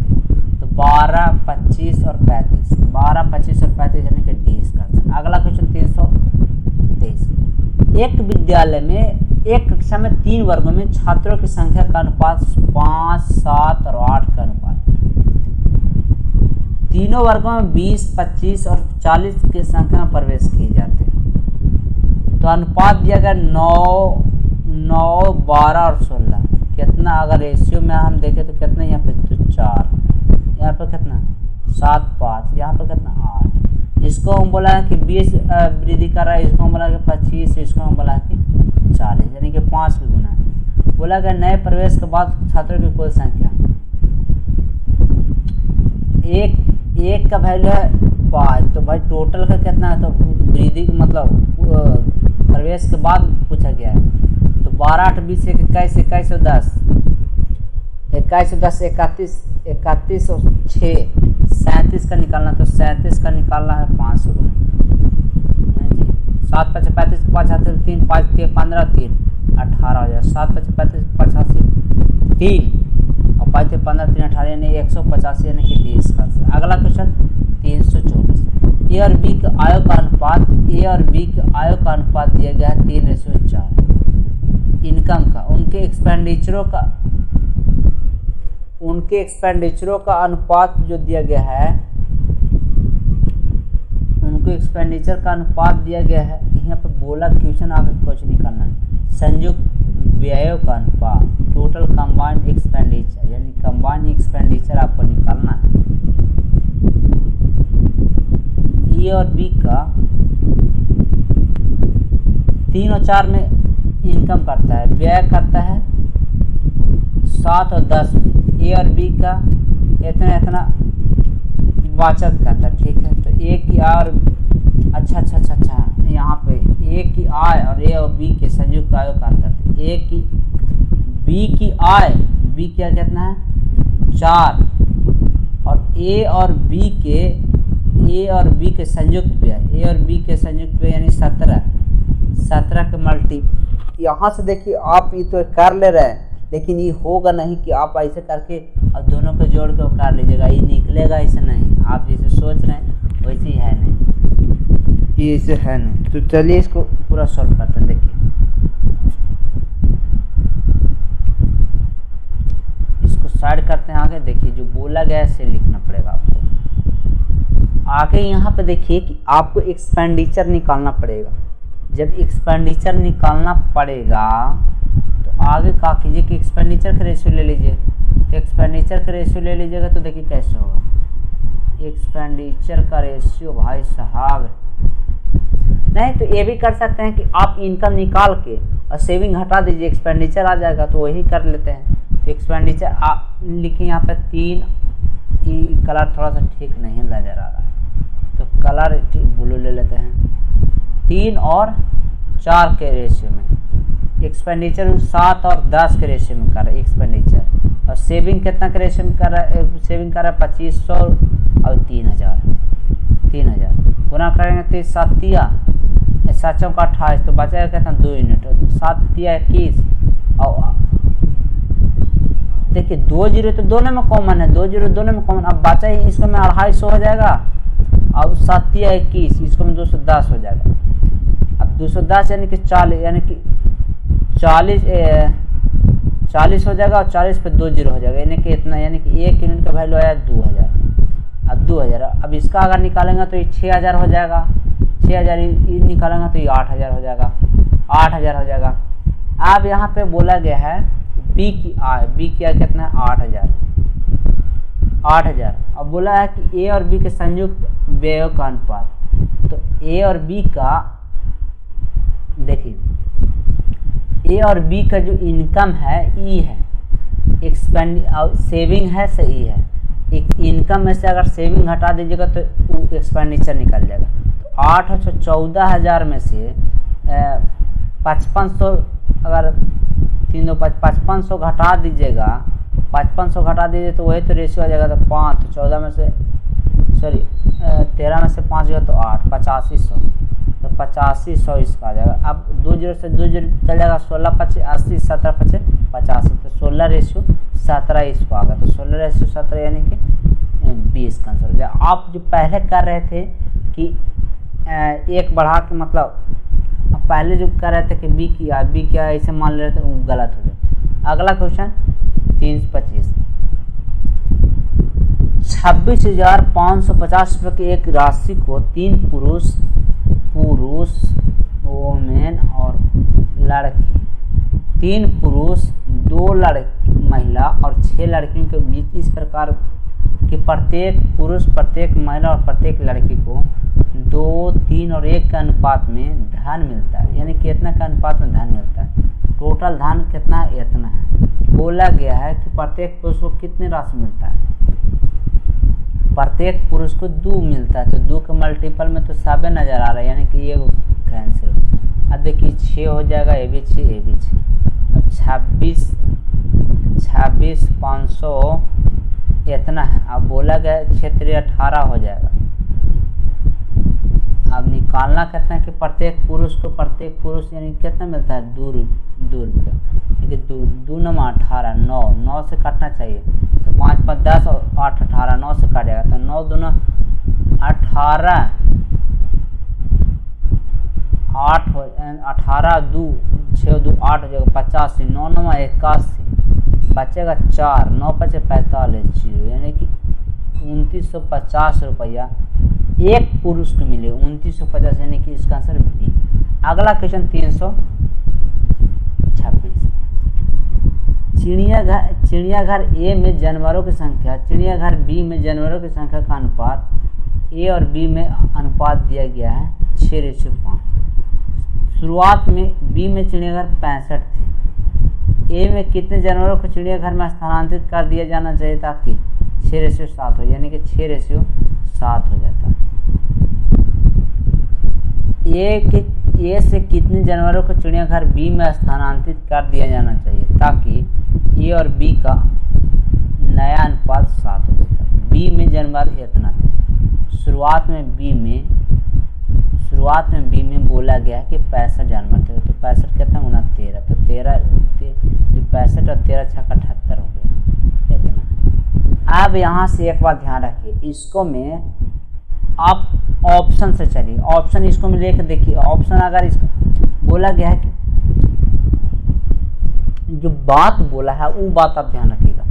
तो 12 25 और 35, 12 25 और 35 यानी कि डी इसका आंसर। अगला क्वेश्चन 323। एक विद्यालय में एक कक्षा में 3 वर्गों में छात्रों की संख्या का अनुपात 5 7 और 8 का अनुपात, तीनों वर्गों में 20 25 और 40 की संख्या में प्रवेश किए जाते हैं। तो अनुपात दिया गया 9 9 12 और 16, कितना अगर रेशियो में हम देखें तो कितना, यहाँ पे तो 4, यहाँ पे कितना 7 5, यहाँ पे कितना 8। इसको हम बोला है कि 20 वृद्धि कर रहा है, इसको हम बोला कि 25, इसको हम बोला कि 40 यानी कि 5 के गुना है। बोला गया नए प्रवेश के बाद छात्रों की कुल संख्या, एक का वैल्यू है 5, तो भाई टोटल का कितना है, तो वृद्धि मतलब प्रवेश के बाद पूछा गया है, तो 12 8 20 21 21 और 10 21 और 10 31 31 और 6 37 का निकालना, तो 37 का निकालना है 500 गुना जी। 7 5 35 के 5 हाथ 3 5 3 15 3 18,000, 7 5 35 5 हाथ 3 और 5 3 15 3 18 यानी 185 यानी कि 20 का। अगला क्वेश्चन 324, ए और बी के आयो का अनुपात, ए और बी के आयो का अनुपात दिया गया है 3:4। इनकम का उनके एक्सपेंडिचरों का अनुपात जो दिया गया है, उनको एक्सपेंडिचर का अनुपात दिया गया है। यहाँ पे बोला क्वेश्चन आगे कुछ निकालना है, संयुक्त व्ययों का अनुपात, टोटल कंबाइंड एक्सपेंडिचर यानी कंबाइंड एक्सपेंडिचर आपको निकालना है। ए और बी का 3 और 4 में इनकम करता है, व्यय करता है 7 और 10 में, ए और बी का इतना बचत करता है, ठीक है। तो ए की आय और अच्छा यहाँ पे ए की आय और ए और बी के संयुक्त आय का अंतर, ए की बी की आय, बी क्या कितना है 4 और ए और बी के संयुक्त व्यय, ए और बी के संयुक्त व्यय यानी 17 के मल्टी। यहाँ से देखिए आप ये तो कर ले रहे हैं, लेकिन ये होगा नहीं कि आप ऐसे करके और दोनों को जोड़ के कर लीजिएगा, ये निकलेगा ऐसे नहीं, आप जैसे सोच रहे हैं वैसे ही है नहीं, ये ऐसे है नहीं। तो चलिए इसको पूरा सॉल्व करते हैं। देखिए इसको साइड करते हैं आगे। देखिए जो बोला गया है से लिखना पड़ेगा आपको आगे। यहाँ पे देखिए कि आपको एक्सपेंडिचर निकालना पड़ेगा। जब एक्सपेंडिचर निकालना पड़ेगा तो आगे क्या कीजिए कि एक्सपेंडिचर का रेशियो ले लीजिए। तो एक्सपेंडिचर का रेशियो ले लीजिएगा तो देखिए कैसे होगा एक्सपेंडिचर का रेशियो भाई साहब। नहीं तो ये भी कर सकते हैं कि आप इनकम निकाल के और सेविंग हटा दीजिए, एक्सपेंडिचर आ जाएगा, तो वही कर लेते हैं। तो एक्सपेंडिचर आप लिखिए यहाँ पे 3, कलर थोड़ा सा ठीक नहीं नजर आ रहा है तो कलर ब्लू ले लेते हैं। 3 और 4 के रेशियो में एक्सपेंडिचर 7 और 10 के रेशियो में कर रहा है एक्सपेंडिचर, और सेविंग कितना के रेशियो में कर रहा है, सेविंग कर रहा है 2500 और 3000 गुना करेंगे 3 7 7 का 28 तो बचाएगा कितना 2 यूनिट, 7 21 और देखिए 2 जीरो तो दोनों में कॉमन है, 2 जीरो दोनों में कॉमन। अब बचा ही इसको में 250 हो जाएगा और 7 21 इसको में 210 हो जाएगा। अब 210 यानी कि 40 हो जाएगा और 40 पे 2 जीरो हो जाएगा यानी कि इतना, यानी कि 1 यूनिट का वैल्यू आया 2000। अब 2000 अब इसका अगर निकालेंगे तो ये 6000 हो जाएगा, 6000 निकालेंगे तो ये 8000 हो जाएगा, 8000 हो जाएगा। अब यहाँ पे बोला गया है बी की आय, बी की आय कितना है 8000। अब बोला है कि ए और बी के संयुक्त व्ययों का अनुपात, तो ए और बी का देखिए ए और बी का जो इनकम है ई है, सेविंग है सही है। एक इनकम में से अगर सेविंग हटा दीजिएगा तो एक्सपेंडिचर निकल जाएगा। तो 8 और 14,000 में से 5500 अगर 5500 घटा दीजिएगा, 5500 घटा दीजिए तो वही तो रेशियो आ जाएगा। तो 5 तो 14 में से 13 में से 5 गया तो 8 8500, तो 8500 इसका आ जाएगा। अब 2 जीरो से 2 जीरो चल जाएगा, 16 5 80 17 5 85, तो 16 रेशियो 17 इसको आ गया। तो 16 रेशियो 17 यानी कि 20 का आंसर हो गया। आप जो पहले कर रहे थे कि एक बढ़ा के मतलब पहले जो कर रहे थे कि बी किया ऐसे मान ले रहे थे, वो गलत हो गया। अगला क्वेश्चन 325, 26,550 रुपये की एक राशि को 3 पुरुष वोमेन और लड़की, 3 पुरुष 2 लड़की महिला और 6 लड़कियों के बीच इस प्रकार कि प्रत्येक पुरुष, प्रत्येक महिला और प्रत्येक लड़की को 2, 3 और 1 के अनुपात में धन मिलता है। यानी कि इतना के अनुपात में धन मिलता है। टोटल धन कितना है? इतना है। बोला गया है कि प्रत्येक पुरुष को कितनी राशि मिलता है? प्रत्येक पुरुष को 2 मिलता है। तो 2 के मल्टीपल में तो 7 नजर आ रहा है, यानी कि ये कैंसिल। अब देखिए 6 हो जाएगा, ये भी 6, ये भी 6। अब 26 500 इतना है। अब बोला गया 6 18 हो जाएगा। अब निकालना कितना है कि प्रत्येक पुरुष यानी कितना मिलता है? 2 रुपया। ठीक है, 2 9 18, 9 से काटना चाहिए तो 5 5 10 और 8 18, 9 से काट जाएगा तो 9 दूना 18, 8 हो 18 2 6 2 8 हो जाएगा 85, 9 9 81, बचेगा 4, 9 5 45 जीरो, यानी कि 2950 रुपया एक पुरुष को मिले। 2950 यानी कि इसका आंसर बी। अगला क्वेश्चन 326। चिड़ियाघर ए में जानवरों की संख्या, चिड़ियाघर बी में जानवरों की संख्या का अनुपात ए और बी में अनुपात दिया गया है 6:5। शुरुआत में बी में चिड़ियाघर 65 थे। ए में कितने जानवरों को चिड़ियाघर में स्थानांतरित कर दिया जाना चाहिए ताकि 6:7 हो, यानी कि 6:7 हो जाता है। ए से कितने जानवरों को चिड़ियाघर बी में स्थानांतरित कर दिया जाना चाहिए ताकि ए और बी का नया अनुपात 7 हो जाता है। बी में जानवर इतना था। शुरुआत में बी में बोला गया कि 65 जानवर थे। तो 65 कितना गुना 13, तो 65 और 13 6 78 हो गया इतना। अब यहाँ से एक बात ध्यान रखिए, इसको में आप ऑप्शन से चलिए। ऑप्शन इसको में लेकर देखिए। ऑप्शन अगर इसको बोला गया है कि जो बात बोला है वो बात आप ध्यान रखिएगा।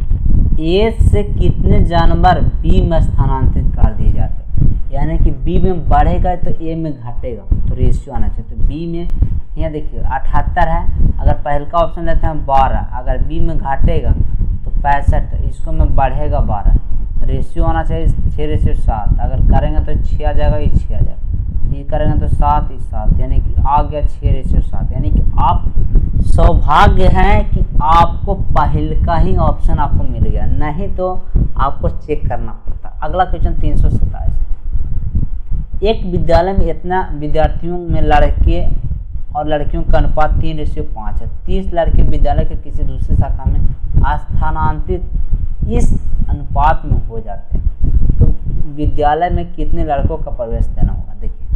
ए से कितने जानवर बी में स्थानांतरित कर दिए जाते हैं, यानी कि बी में बढ़ेगा तो ए में घटेगा, तो रेशियो आना चाहिए। तो बी में यहाँ देखिए 78 है, अगर पहले का ऑप्शन लेते हैं 12, अगर बी में घटेगा तो 65, इसको में बढ़ेगा 12, रेशियो आना चाहिए 6:7। अगर करेंगे तो 6 आ जाएगा, ये 6 आ जाएगा, ये करेंगे तो 7, ये 7, यानी कि आ गया 6:7। यानी कि आप सौभाग्य है कि आपको पहले का ही ऑप्शन आपको मिल गया, नहीं तो आपको चेक करना पड़ता। अगला क्वेश्चन 327। एक विद्यालय में इतना विद्यार्थियों में लड़के और लड़कियों का अनुपात 3:5 है। 30 लड़के विद्यालय के किसी दूसरी शाखा में स्थानांतरित इस अनुपात में हो जाते हैं, तो विद्यालय में कितने लड़कों का प्रवेश देना होगा? देखिए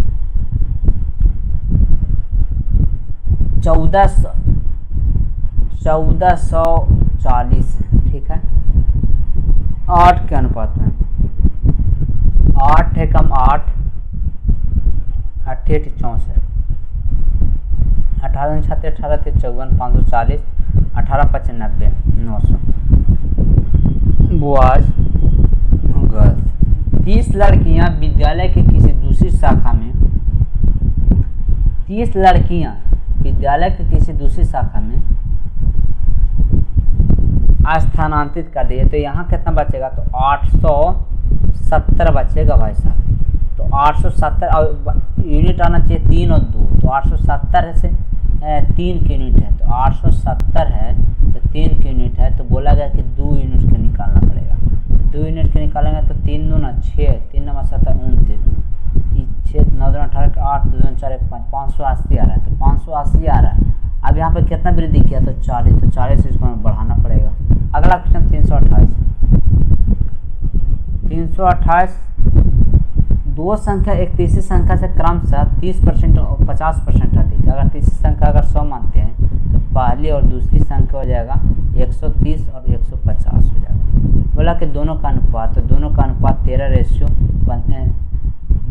1440, ठीक है, 8 के अनुपात में। 8 है कम 8, 8 8 64, 18 छात्र 18 थे 54, 540, 18 5 90, 900 बॉयज गर्ल्स। 30 लड़कियां विद्यालय के किसी दूसरी शाखा में 30 लड़कियां विद्यालय के किसी दूसरी शाखा में स्थानांतरित कर दी है, तो यहाँ कितना बचेगा? तो 870 बचेगा भाई साहब। तो 870 और यूनिट आना चाहिए 3 और 2, तो 870 से 3 के यूनिट है, तो 870 है तो 3 के यूनिट है, तो बोला गया कि 2 यूनिट के निकालना पड़ेगा। तो 2 यूनिट के निकालेंगे तो 3 दूना 6, 3 9 7 29, 6 9 2 18, 8 2 4 1 5, 580 आ रहा है, तो 580 आ रहा है। अब यहाँ पे कितना वृद्धि किया? तो 40, तो 40 से इसको हमें बढ़ाना पड़ेगा। अगला क्वेश्चन 328। 328 दो संख्या एक तीसरी संख्या से क्रमशः 30% और 50% अधिक। अगर तीसरी संख्या अगर 100 मानते हैं तो पहली और दूसरी संख्या हो जाएगा 130 और 150 हो जाएगा। बोला कि दोनों का अनुपात, तो दोनों का अनुपात 13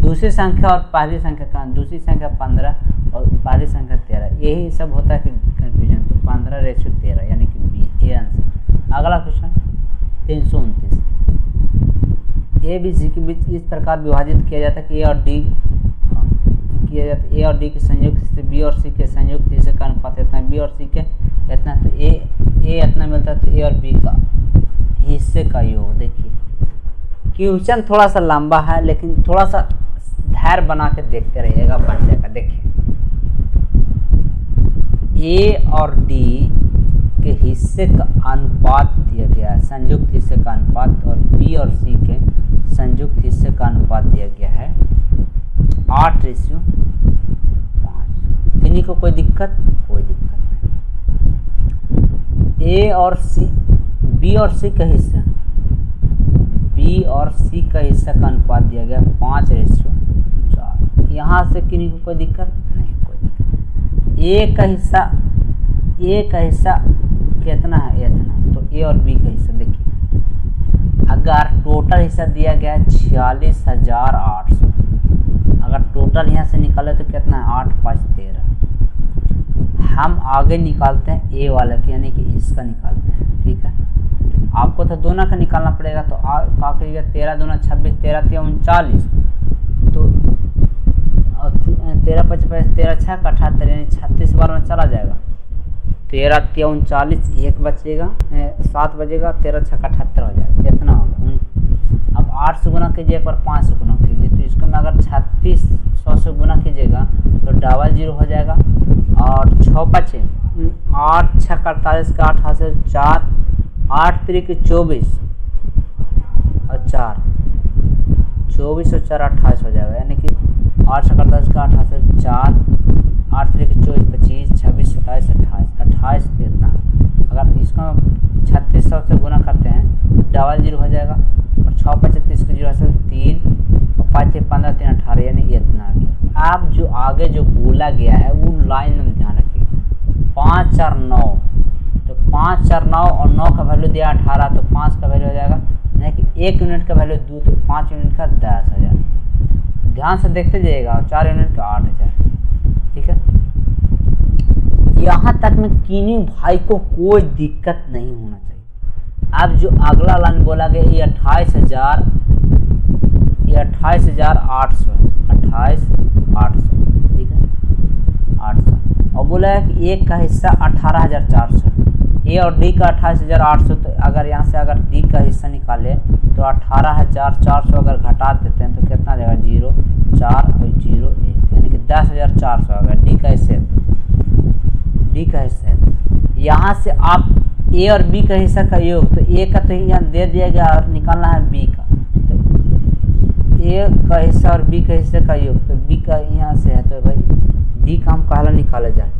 दूसरी संख्या और पहली संख्या का, दूसरी संख्या 15 और पहली संख्या 13, यही सब होता है कि कन्फ्यूजन। तो 15:13 यानी कि बी, ये आंसर। अगला क्वेश्चन 329। ए बी सी के बीच इस प्रकार विभाजित किया जाता है कि ए और डी के संयुक्त से बी और सी के संयुक्त से का अनुपात इतना है, बी और सी के इतना, तो ए ए इतना मिलता है तो ए और बी का हिस्से का योग। देखिए क्वेश्चन थोड़ा सा लंबा है लेकिन थोड़ा सा धैर्य बना के देखते रहिएगा, बन जाएगा। देखिए ए और डी के हिस्से का अनुपात दिया गया है, संयुक्त हिस्से का अनुपात, और बी और सी के संयुक्त हिस्से का अनुपात दिया गया है 8:5। इन्हीं को कोई दिक्कत नहीं। ए और सी, बी और सी का हिस्सा, बी और सी का हिस्सा का अनुपात दिया गया 5:4। यहाँ से किन्हीं को कोई दिक्कत नहीं, कोई दिक्कत। ए का हिस्सा कितना है, इतना, तो ए और बी का हिस्सा देखिए, अगर टोटल हिस्सा दिया गया है 46,800, अगर टोटल यहाँ से निकाले तो कितना है 8 5 13। हम आगे निकालते हैं ए वाला के, यानी कि इसका निकालते हैं, ठीक है। आपको तो दोनों का निकालना पड़ेगा, तो क्या करिएगा 13 दूना 26, 13 3 39, तो 13 5 13 6 का 78, यानी 36 बार में चला जाएगा। 13 3 39, 1 बचेगा, 7 बजेगा, 13 6 का 78 हो जाएगा, इतना होगा। अब 8 से गुना कीजिए, एक बार 5 से गुना कीजिए, तो इसको में अगर 3600 से गुना कीजिएगा तो 00 हो जाएगा, और 6 5 8 6 48 का 8 हाथ से 4, 8 3 के 24 और 4, 24 और 4 28 हो जाएगा, यानी कि 8 6 48 का 8 हाथ से 4, 8 3 के 24 25 26 27 28 इतना। अगर इसको 3600 से गुना करते हैं 00 हो जाएगा, और 6 35 के 0 से 3 और 5 3 15 3 18, यानी इतना आ गया। आप जो आगे जो बोला गया है वो लाइन में ध्यान रखिए, 5 4 9, तो 5 4 9 और 9 का वैल्यू दिया 18, तो 5 का वैल्यू हो जाएगा, यानी कि 1 यूनिट का वैल्यू 2, तो 5 यूनिट का 10,000। ध्यान से देखते जाइएगा, और 4 यूनिट का 8,000, ठीक है। यहाँ तक में किन्हीं भाई को कोई दिक्कत नहीं होना चाहिए। अब जो अगला लाइन बोला गया ये 28,000, ये 28,800 है, 28,800, ठीक है, 800। और बोला है कि एक का हिस्सा 18,400, ए और डी का 28,800, तो अगर यहाँ से अगर डी का हिस्सा निकाले तो 18,400 अगर घटा देते हैं तो कितना जाएगा, 0 4 और 0 1, यानी कि 10,400 अगर डी का हिस्सा है। यहाँ से आप ए और बी का हिस्सा का योग, तो ए का तो यहाँ दे दिया गया और निकालना है बी का, तो ए का हिस्सा और बी का हिस्से का योग, तो बी का यहाँ से है, तो भाई डी का हम कहला निकाला जाए,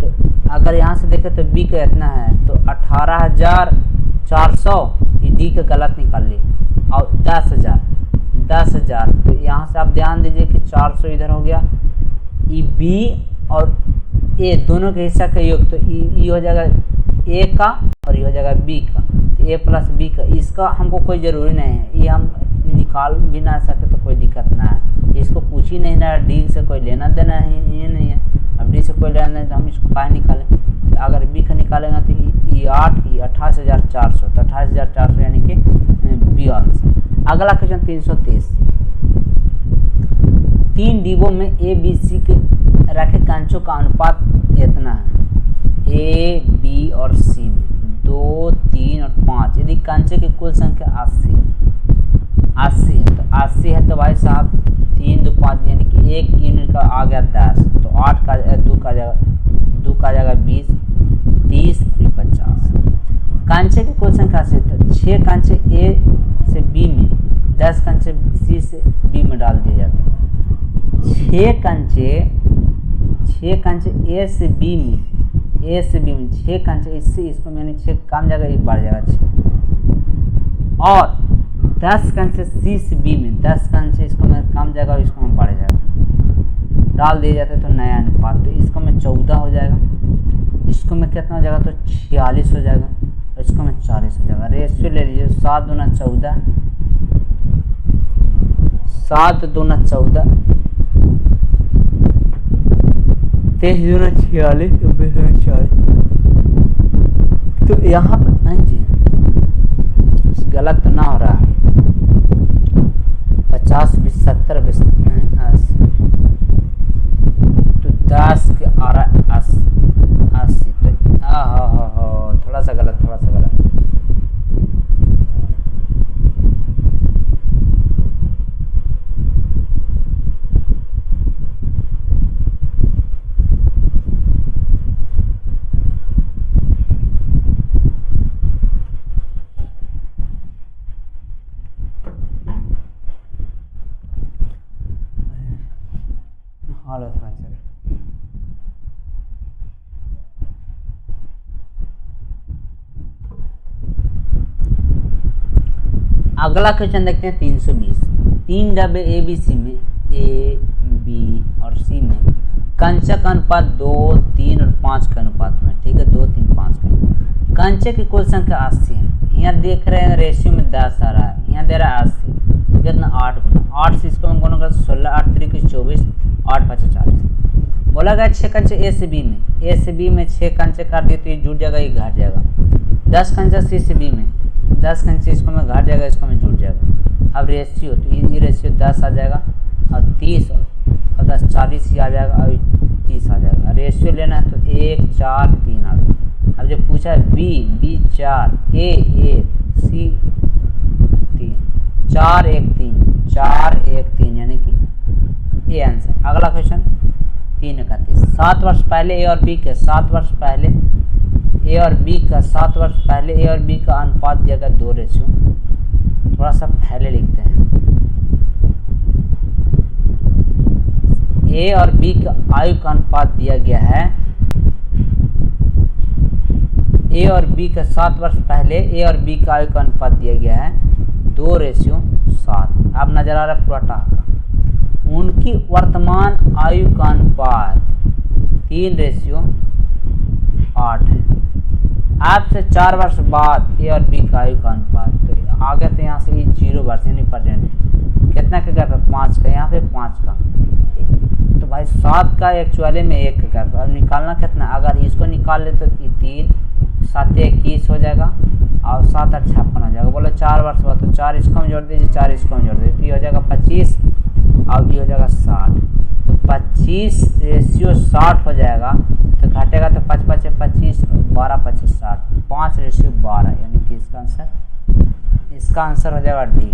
तो अगर यहाँ से देखें तो बी का इतना है, तो 18,400 डी का गलत निकाल लिए, और 10,000, तो यहाँ से आप ध्यान दीजिए कि 400 इधर हो गया, ई बी और ए दोनों के हिस्सा का योग, तो ई हो जाएगा ए का और ये हो जाएगा बी का, तो ए प्लस बी का, इसका हमको कोई ज़रूरी नहीं है, ये हम निकाल भी ना सके तो कोई दिक्कत ना है, इसको पूछ ही नहीं रहा, डी से कोई लेना देना है ये नहीं है। अब डी से कोई लेना नहीं तो हम इसको काहे निकालें, तो अगर बी का निकालेंगे तो ये 28,400, तो 28,400 यानी कि बी आंसर। अगला क्वेश्चन 323, 3 डिब्बों में ए बी सी के रखे कंचों का अनुपात इतना है, ए बी और सी में 2 3 और 5, यदि कंचे की कुल संख्या 80 है, तो 80 है तो भाई साहब 3 2 5, यानी कि 1 यूनिट का आ गया 10, तो 8 का 2 का जाएगा 20 30 50। कंचे की कुल संख्या 80, तो 6 कंचे ए से बी में, 10 कंचे सी से बी में डाल दिए जाते हैं। 6 कंचे ए से बी में, 6 कंचे, इससे इसको मैंने 6 कम जाएगा, एक बढ़ जाएगा 6, और 10 कंचे सी से बी में, 10 कंचे इसको में कम जाएगा और इसको में बढ़ जाएगा, डाल दिए जाते तो नया अनुपात, तो इसको में 14 हो जाएगा, इसको में कितना हो जाएगा, तो 46 हो जाएगा, और इसको में 40 हो जाएगा। रेशियो ले लीजिए, 7 दूना 14, 7 दूना 14, 23 दूना 46, 24 दूना 40, तो यहाँ पर नहीं जी गलत तो ना हो रहा है, 50 20 70 20 80, तो 10 के 80, तो थोड़ा थोड़ा सा गलत, थोड़ा सा गलत। अगला क्वेश्चन देखते हैं 320। 3 डब्बे ABC में A, B और C में कंचे का अनुपात 2, 3 और 5 के अनुपात में, ठीक है, 2, 3, 5 के। कंचे की कुल संख्या 80 है। यहाँ देख रहे हैं रेशियो में 10 आ रहा है, यहाँ दे रहा है 80, कितना 8 गुना 8 से इसको हम गुना कर 16, 8 3 24, 8 5 40। बोला गया 6 कंचे A से B में 6 कंचे काट दिए तो ये जुड़ जाएगा, ये घट जाएगा। 10 कंचा C से B में 10 कंचे, इसको में घट जाएगा, इसको में जुड़ जाएगा। अब रेशियो तो ये रेशियो 10 आ जाएगा और 30 और 10 40 ही आ जाएगा और 30 आ जाएगा। रेशियो लेना है तो 1 4 3 आ गया। अब जो पूछा है B 4, A 1, C 3, 4 1 3, 4 1 3 यानी कि ये आंसर। अगला क्वेश्चन 331। 7 वर्ष पहले A और B के 7 वर्ष पहले A और B का 7 वर्ष पहले A और B का अनुपात दिया गया 2 रेशियो। थोड़ा सा पहले लिखते हैं। A और B का आयु का अनुपात दिया गया है। A और B का 7 वर्ष पहले A और B का आयु का अनुपात दिया गया है 2:7। अब नजर आ रहा है पूरा टाका। उनकी वर्तमान आयु का अनुपात 3:8 है। आपसे 4 वर्ष बाद A और B का आयु का अनुपात, तो आगे तो यहाँ से ये 0 वर्ष यानी परसेंट कितना का गैप है 5 का, यहाँ पे 5 का, तो भाई 7 का एक्चुअली में 1 का गैप। अब निकालना कितना, अगर इसको निकाल ले तो 3 7 21 हो जाएगा और 7 8 56 हो जाएगा। बोला 4 वर्ष बाद तो 4 इसको में जोड़ दीजिए, 4 इसको में जोड़ दीजिए, तो ये हो जाएगा 25 और ये हो जाएगा 60। तो 25:60 हो जाएगा, तो घटेगा तो 5 5 25, 12 25 60, 5:12 यानी कि इसका आंसर हो जाएगा डी।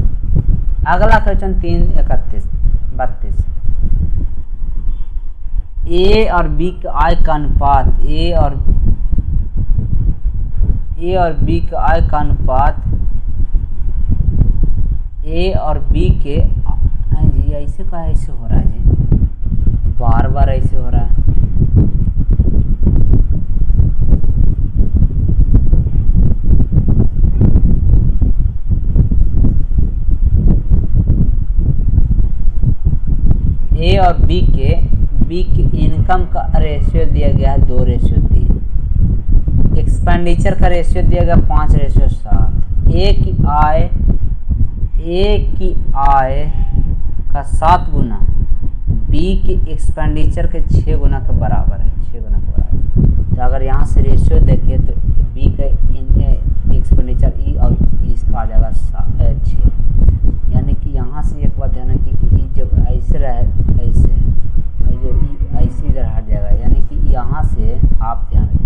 अगला क्वेश्चन 332। ए और बी का आय का अनुपात ए और बी का आय का अनुपात ए और बी के, जी ऐसे का ऐसे हो रहा है जी, बार बार ऐसे हो रहा है। ए और बी के इनकम का रेशियो दिया गया है 2:3। एक्सपेंडिचर का रेशियो दिया गया 5:7। ए की आय का 7 गुना बी के एक्सपेंडिचर के 6 गुना के बराबर है, 6 गुना के बराबर। तो अगर यहाँ से रेशियो देखें तो बी का एक्सपेंडिचर ई और इसका आ जाएगा 6, यानी कि यहाँ से एक बात ध्यान रखिए कि जब ऐसे रहे ऐसे जो ऐसे इधर हट जाएगा, यानी कि यहाँ से आप ध्यान रखिए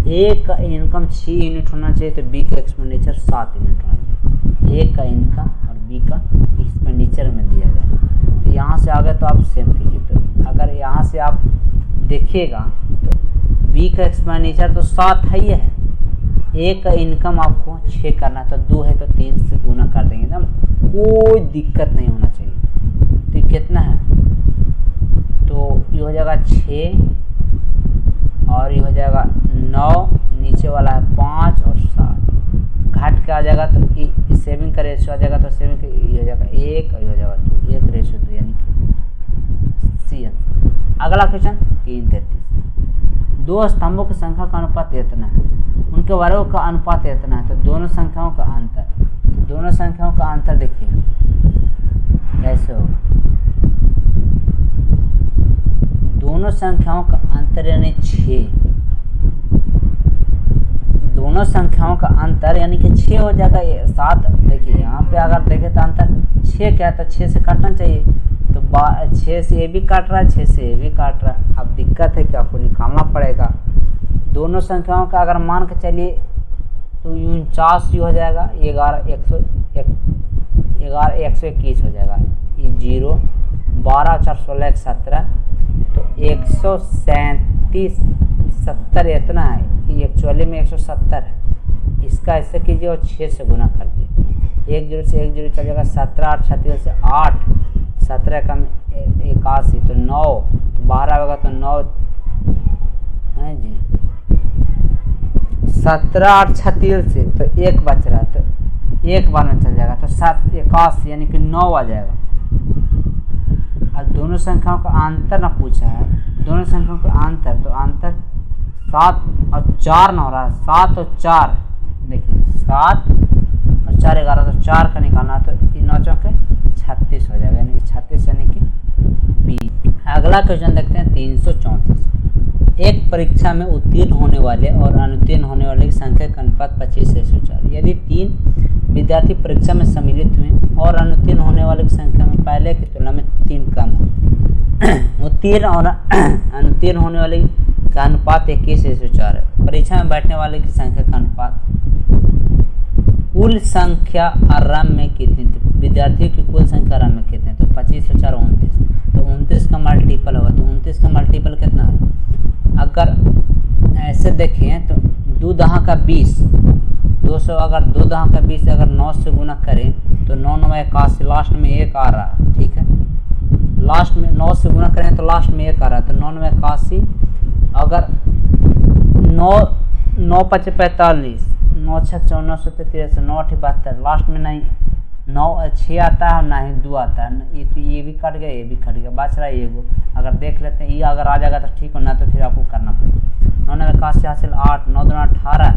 ए का इनकम 6 यूनिट होना चाहिए तो बी का एक्सपेंडिचर 7 यूनिट होना चाहिए। ए का इनकम और बी का एक्सपेंडिचर में दिया गया, तो यहाँ से आगे तो आप सेम कीजिए। तो अगर यहाँ से आप देखिएगा तो बी का एक्सपेंडिचर तो 7 है ही है, ए का इनकम आपको 6 करना है, तो 2 है तो 3 से गुना कर देंगे ना, कोई दिक्कत नहीं होना चाहिए। तो कितना है, तो ये हो जाएगा 6 और ये हो जाएगा 9, नीचे वाला है 5 और 7, घट के आ जाएगा तो सेविंग का रेशियो आ जाएगा, तो सेविंग का ये हो जाएगा 1 और ये हो जाएगा 2, 1:2 यानी कि सी आंसर। अगला क्वेश्चन 333। 2 स्तंभों की संख्या का अनुपात इतना है, उनके वर्गों का अनुपात इतना है, तो दोनों संख्याओं का अंतर, दोनों संख्याओं का अंतर देखिए कैसे होगा। दोनों संख्याओं का अंतर यानी 6, दोनों संख्याओं का अंतर यानी कि 6 हो जाएगा। 7 देखिए यहाँ पे अगर देखें तो अंतर 6 क्या है, तो 6 से काटना चाहिए, तो 6 से ये भी काट रहा है, 6 से ये भी काट रहा है। अब दिक्कत है कि आपको निकालना पड़ेगा। दोनों संख्याओं का अगर मान के चलिए तो 49 ही हो जाएगा, 11,121 हो जाएगा। ये 0, 12 4 16 17, तो 137 70 इतना है, ये एक्चुअली में 170 है। इसका ऐसे कीजिए और 6 से गुना कर दिए, 1 0 से 1 0 चल जाएगा, 17 8 36 से 8, 17 कम 81 तो 9, तो 12 होगा तो 9 है जी, 17 8 36 से तो 1 बच रहा है, तो 1 बार में चल जाएगा, तो 7 81 यानी कि 9 आ जाएगा। अब दोनों संख्याओं का अंतर ना पूछा है, दोनों संख्याओं का अंतर, तो अंतर 7 और 4 ना हो रहा है, 7 और 4 देखिए, 7 और 4 11, तो 4 का निकालना, तो 9 चौके 36 हो जाएगा, यानी कि 36 यानी कि 20। अगला क्वेश्चन देखते हैं 334। एक परीक्षा में उत्तीर्ण होने वाले और अनुत्तीर्ण होने वाले की संख्या का अनुपात 25:4। यदि 3 विद्यार्थी परीक्षा में सम्मिलित हुए और अनुत्तीर्ण होने वाले की संख्या में पहले की तुलना में 3 कम हो, उत्तीर्ण और अनुत्तीर्ण होने वाले का अनुपात 21:4 है। परीक्षा में बैठने वाले की संख्या का अनुपात कुल संख्या आराम में कितनी थी, विद्यार्थियों की कुल संख्या आराम में कितने, तो 25 और 4 29, तो 29 का मल्टीपल होगा, तो 29 का मल्टीपल कितना है। अगर ऐसे देखें तो 2 दहा का 20, 200, अगर 2 दहा का 20 अगर 9 से गुना करें तो 9 9 81, लास्ट में 1 आ रहा है, ठीक है, लास्ट में 9 से गुना करें तो लास्ट में 1 आ रहा है, तो 9 9 81, अगर 9 9 5 45, 9 6 14 73, 9 8 72, लास्ट में नहीं 9 6 आता है, ना ही 2 आता है, ये भी कट गया, ये भी कट गया, बच रहा है ये, अगर देख लेते हैं, ये अगर आ जाएगा तो ठीक हो, ना तो फिर आपको करना पड़ेगा। 9 9 81 हासिल 8, 9 2 18,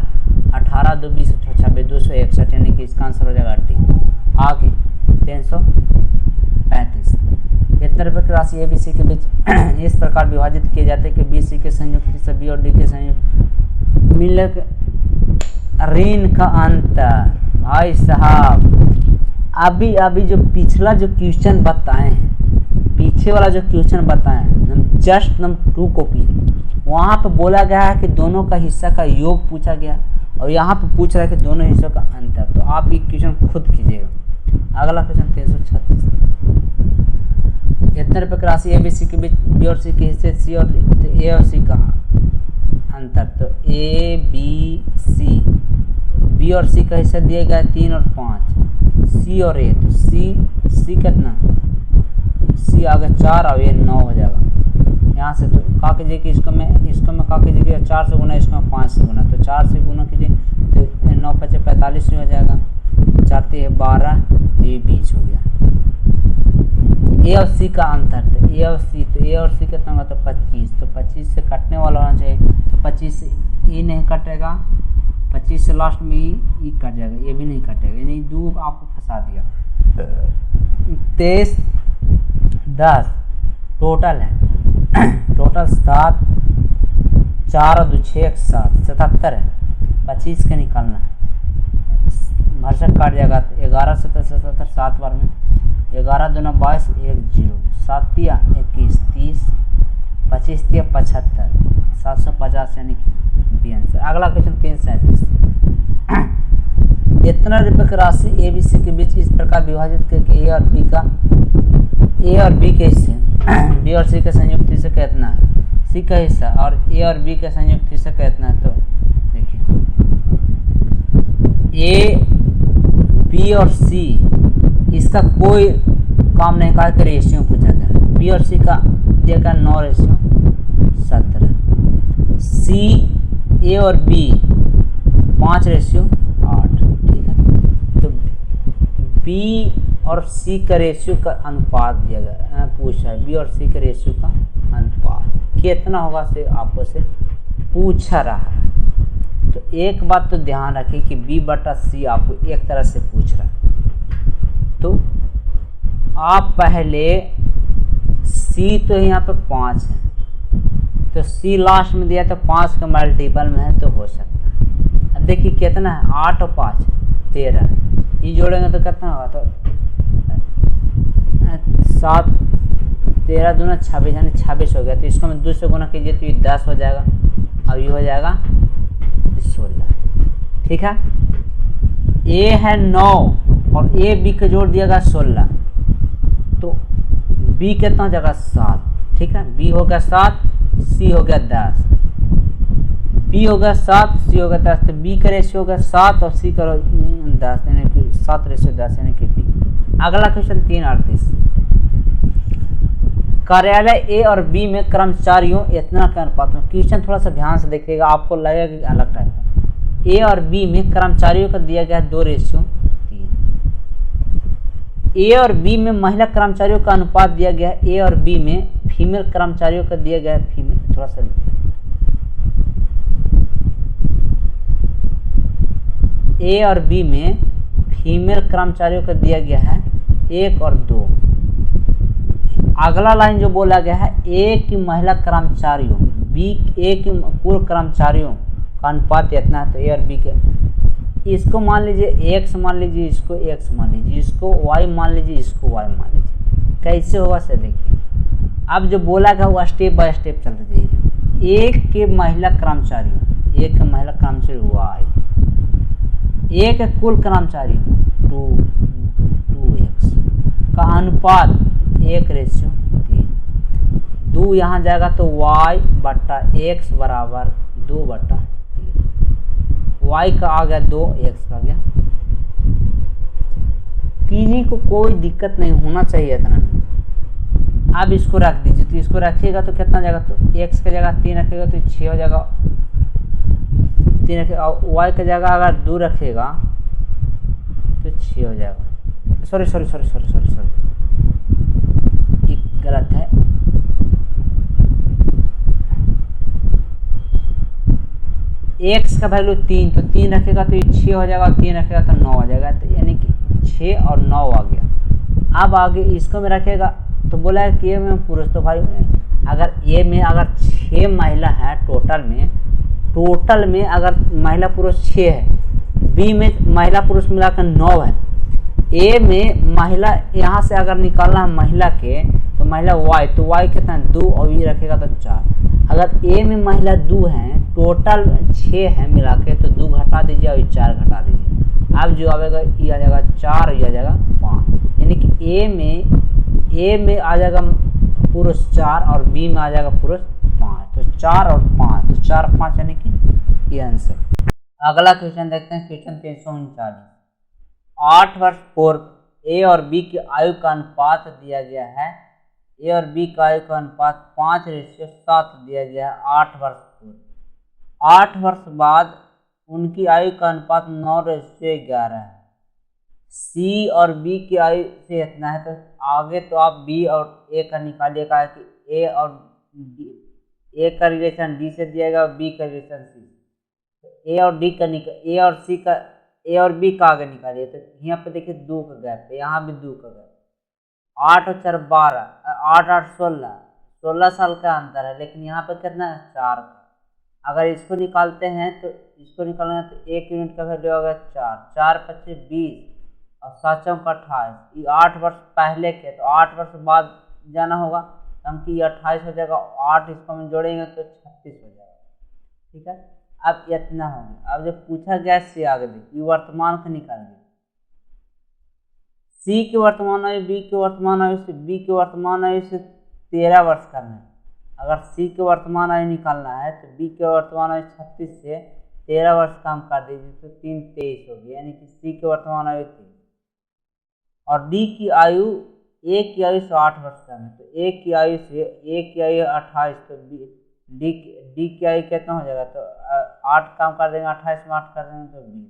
18 2 20 26 261, यानी कि इसका आंसर हो जाएगा 8। आगे 335। इतने रुपये की राशि ए बी सी के बीच इस प्रकार विभाजित किए जाते हैं कि बी सी के संयुक्त से बी और डी के संयुक्त मिलने के ऋण का अंतर। भाई साहब अभी जो पिछला जो क्वेश्चन बताए हैं, पीछे वाला जो क्वेश्चन बताए हैं, जस्ट नंबर 2 कॉपी, वहाँ पे बोला गया है कि दोनों का हिस्सा का योग पूछा गया, और यहाँ पे पूछ रहा है कि दोनों हिस्सों का अंतर। तो आप ये क्वेश्चन खुद कीजिएगा। अगला क्वेश्चन 336। इतने रुपये की राशि ए बी सी के बीच बी और सी के हिस्से सी और ए और सी का अंतर, तो ए बी सी, बी और सी का हिस्सा दिए गए 3 और 5, सी और ए, तो सी कितना, सी आगे 4 और ये 9 हो जाएगा। यहाँ से तो का कीजिए कि इसको में का कीजिए कि 4 से गुना, इसमें 5 से गुना, तो 4 से गुना कीजिए तो 9 5 45 हो जाएगा, 4 3 12, ये 20 हो गया। ए और सी का अंतर, तो ए और सी कितना होगा, तो 25, तो 25 से कटने वाला होना चाहिए, तो 25 से ये नहीं कटेगा, 25 से लास्ट में ई कट जाएगा, ये भी नहीं कटेगा, यानी 2 आपको फंसा दिया। 23 10 टोटल है, टोटल 7, 4 और 2 6 7 77 है, 25 का निकालना है, भरसक काट जाएगा, तो 11 17 77 7 बार में, 11 दूना 22 1 0, 7 3 21 30, 25 3 75, 750 यानी कि बी आंसर। अगला क्वेश्चन 337। इतना रुपये की राशि ए बी सी के बीच इस प्रकार विभाजित करके ए और बी के हिस्से बी और सी के संयुक्त हिस्से कितना है, सी का हिस्सा और ए और बी के संयुक्त हिस्सा कितना है। तो देखिए ए बी और सी इसका कोई काम नहीं कहा कि रेशियो पूछा गया, बी और सी का दिया गया 9:17, सी ए और बी 5:8, ठीक है। तो बी और सी का रेशियो का अनुपात दिया गया, पूछा है बी और सी के रेशियो का अनुपात कितना होगा से आपको से पूछा रहा है। तो एक बात तो ध्यान रखिए कि बी बटा सी आपको एक तरह से पूछ रहा है, तो आप पहले सी तो यहाँ पे 5 है, तो सी लास्ट में दिया तो 5 का मल्टीपल में है, तो हो सकता है। अब देखिए कितना है, 8 और 5 13, ये जोड़ेंगे तो कितना होगा, तो 7 13 दूना 26 यानी 26 हो गया। तो इसको मैं 2 से गुना कीजिए तो ये 10 हो जाएगा, और ये हो जाएगा 16, ठीक है। ए है 9 और ए बी का जोड़ दिया गया 16, तो बी कितना हो जाएगा 7, ठीक है। बी हो गया 7, सी हो गया 10, बी हो गया 7, सी हो गया 10, तो बी का रेशियो हो गया 7 और सी का 10, यानी कि 7:10 यानी कि बी। अगला क्वेश्चन 338, कार्यालय ए और बी में कर्मचारियों इतना के अनुपात में। क्वेश्चन थोड़ा सा ध्यान से देखिएगा, आपको लगेगा कि अलग टाइप है। ए और बी में कर्मचारियों का दिया गया 2:3। ए और बी में महिला कर्मचारियों का अनुपात दिया गया है, ए और बी में फीमेल कर्मचारियों का दिया गया है फीमेल, थोड़ा सा ए और बी में फीमेल कर्मचारियों का दिया गया है 1 और 2। अगला लाइन जो बोला गया है, ए की महिला कर्मचारियों, बी ए की कुल कर्मचारियों का अनुपात इतना है, तो ए और बी के, इसको मान लीजिए x मान लीजिए, इसको x मान लीजिए, इसको y मान लीजिए, इसको y मान लीजिए। कैसे होगा से देखिए, अब जो बोला गया वो स्टेप बाय स्टेप चलते जाइए। ए के महिला कर्मचारियों, ए के महिला कर्मचारी y, ए के कुल कर्मचारी 2x का अनुपात 1:3। 2 यहाँ जाएगा तो y/x बराबर 2/3। y का आ गया 2, x का आ गया। किसी को कोई दिक्कत नहीं होना चाहिए इतना। अब इसको रख दीजिए, तो इसको रखिएगा तो कितना जाएगा, तो x की जगह 3 रखिएगा तो 6 हो जाएगा, 3 रखिएगा, और y की जगह अगर 2 रखिएगा तो 6 हो जाएगा। सॉरी गलत है, x का वैल्यू 3, तो 3 रखेगा तो 6 हो जाएगा, 3 रखेगा तो 9 हो जाएगा, तो यानी कि 6 और 9 आ गया। अब आगे इसको में रखेगा तो बोला है कि ए में पुरुष, तो भाई अगर ए में अगर 6 महिला है टोटल में अगर महिला पुरुष 6 है, बी में महिला पुरुष मिलाकर 9 है, ए में महिला यहाँ से अगर निकालना है महिला के, तो महिला y, तो y कितना है 2 और ये रखेगा तो 4। अगर ए में महिला 2 हैं, टोटल 6 है मिला के, तो 2 घटा दीजिए और 4 घटा दीजिए। अब जो आएगा ये आ जाएगा 4 और ये आ जाएगा 5, यानी कि ए में आ जाएगा पुरुष 4 और बी में आ जाएगा पुरुष 5, तो 4 और 5, तो 4 5 यानी कि ये आंसर। अगला क्वेश्चन देखते हैं, क्वेश्चन 339। 8 वर्ष पूर्व ए और बी की आयु का अनुपात दिया गया है, ए और बी का आयु का अनुपात 5:7 दिया गया है 8 वर्ष पूर्व। 8 वर्ष बाद उनकी आयु का अनुपात 9:11 है। सी और बी की आयु से इतना है, तो आगे तो आप बी और ए का निकालिएगा कि ए और ए का रिलेशन डी से दिएगा और बी का रिलेशन सी, तो ए और डी का ए और सी का ए और बी का आगे निकालिए, तो यहाँ पे देखिए 2 का गैप है, यहाँ भी 2 का गैप। 8 और 4 12, 8 8 16 साल का अंतर है, लेकिन यहाँ पे कितना है 4 का। अगर इसको निकालते हैं तो इसको निकालेंगे तो 1 यूनिट का वैल्यू होगा 4, 4 25 20 और 7 चौक 28। ये 8 वर्ष पहले के, तो 8 वर्ष बाद जाना होगा, क्योंकि ये 28 हो जाएगा, 8 इसको हम जोड़ेंगे तो 36 हो जाएगा, ठीक है। अब इतना हो गया। अब जब पूछा गया से आगे देखिए, वर्तमान का निकालिए, सी की वर्तमान आयु बी की वर्तमान आयु से, बी की वर्तमान आयु से 13 वर्ष करना है। अगर सी की वर्तमान आयु निकालना है तो बी की वर्तमान आयु 36 से 13 वर्ष कम कर दीजिए, तो 3 23 होगी, यानी कि सी की वर्तमान आयु 3 और डी की आयु, ए की आयु से 8 वर्ष कम है, तो ए की आयु से, ए की आयु 28, तो डी की आयु कितना हो जाएगा, तो 8 कम कर देंगे, 28 में 8 कर देंगे तो 20।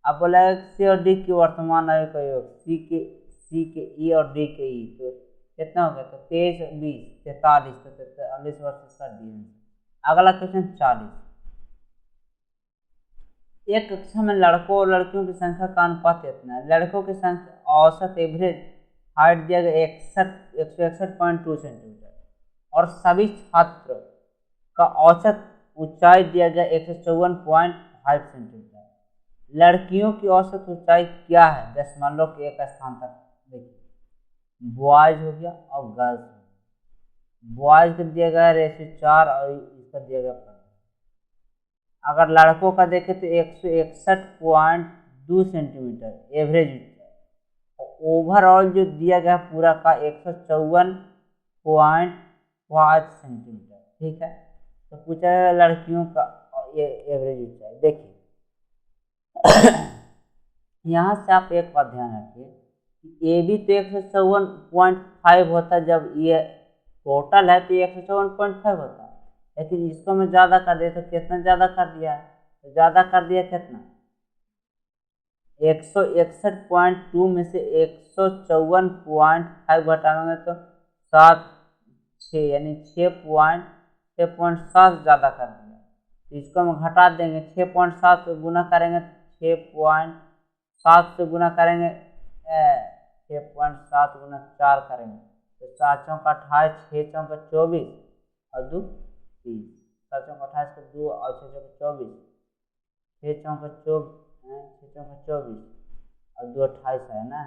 अब बोला है सी और डी की वर्तमान आयु का योग, सी के ई और डी के ई, तो कितना हो गया, तो 23 20 43, तो 43 वर्ष इसका डी है। अगला क्वेश्चन 40। एक कक्षा में लड़कों और लड़कियों की संख्या का अनुपात कितना है। लड़कों की संख्या औसत एवरेज हाइट दिया गया 161.2 सेंटीमीटर और सभी छात्र का औसत ऊंचाई दिया गया 154.5 सेंटीमीटर। लड़कियों की औसत ऊंचाई क्या है दशमलव के एक स्थान तक, देखिए बॉयज हो गया और गर्ल्स हो गया। बॉयज का दिया गया रेशियो 4 और इसका दिया गया 15। अगर लड़कों का देखें तो 161.2 2 सेंटीमीटर एवरेज ऊंचाई। ओवरऑल जो दिया गया पूरा का 154.5 सेंटीमीटर, ठीक है। तो पूछा गया लड़कियों का ये एवरेज ऊंचाई। देखिए यहाँ से आप एक बात ध्यान रखिए कि ए भी तो 154.5 होता है, जब ये टोटल है तो 154.5 होता है, लेकिन इसको मैं ज़्यादा कर दिया तो कितना ज़्यादा कर दिया है, तो ज़्यादा कर दिया कितना 161.2 में से 154.5 घटाएंगे तो 6 यानी 6.7 ज़्यादा कर दिया। तो इसको हम घटा देंगे, 6.7 से गुना करेंगे 6.7 से गुना करेंगे 6.7 गुना 4 करेंगे तो 4 चौक 28, 6 चौक 24 और 2 30, 4 चौक 28 को 2 और 6 चौक 24, 6 चौक 24 और 2 28 है ना।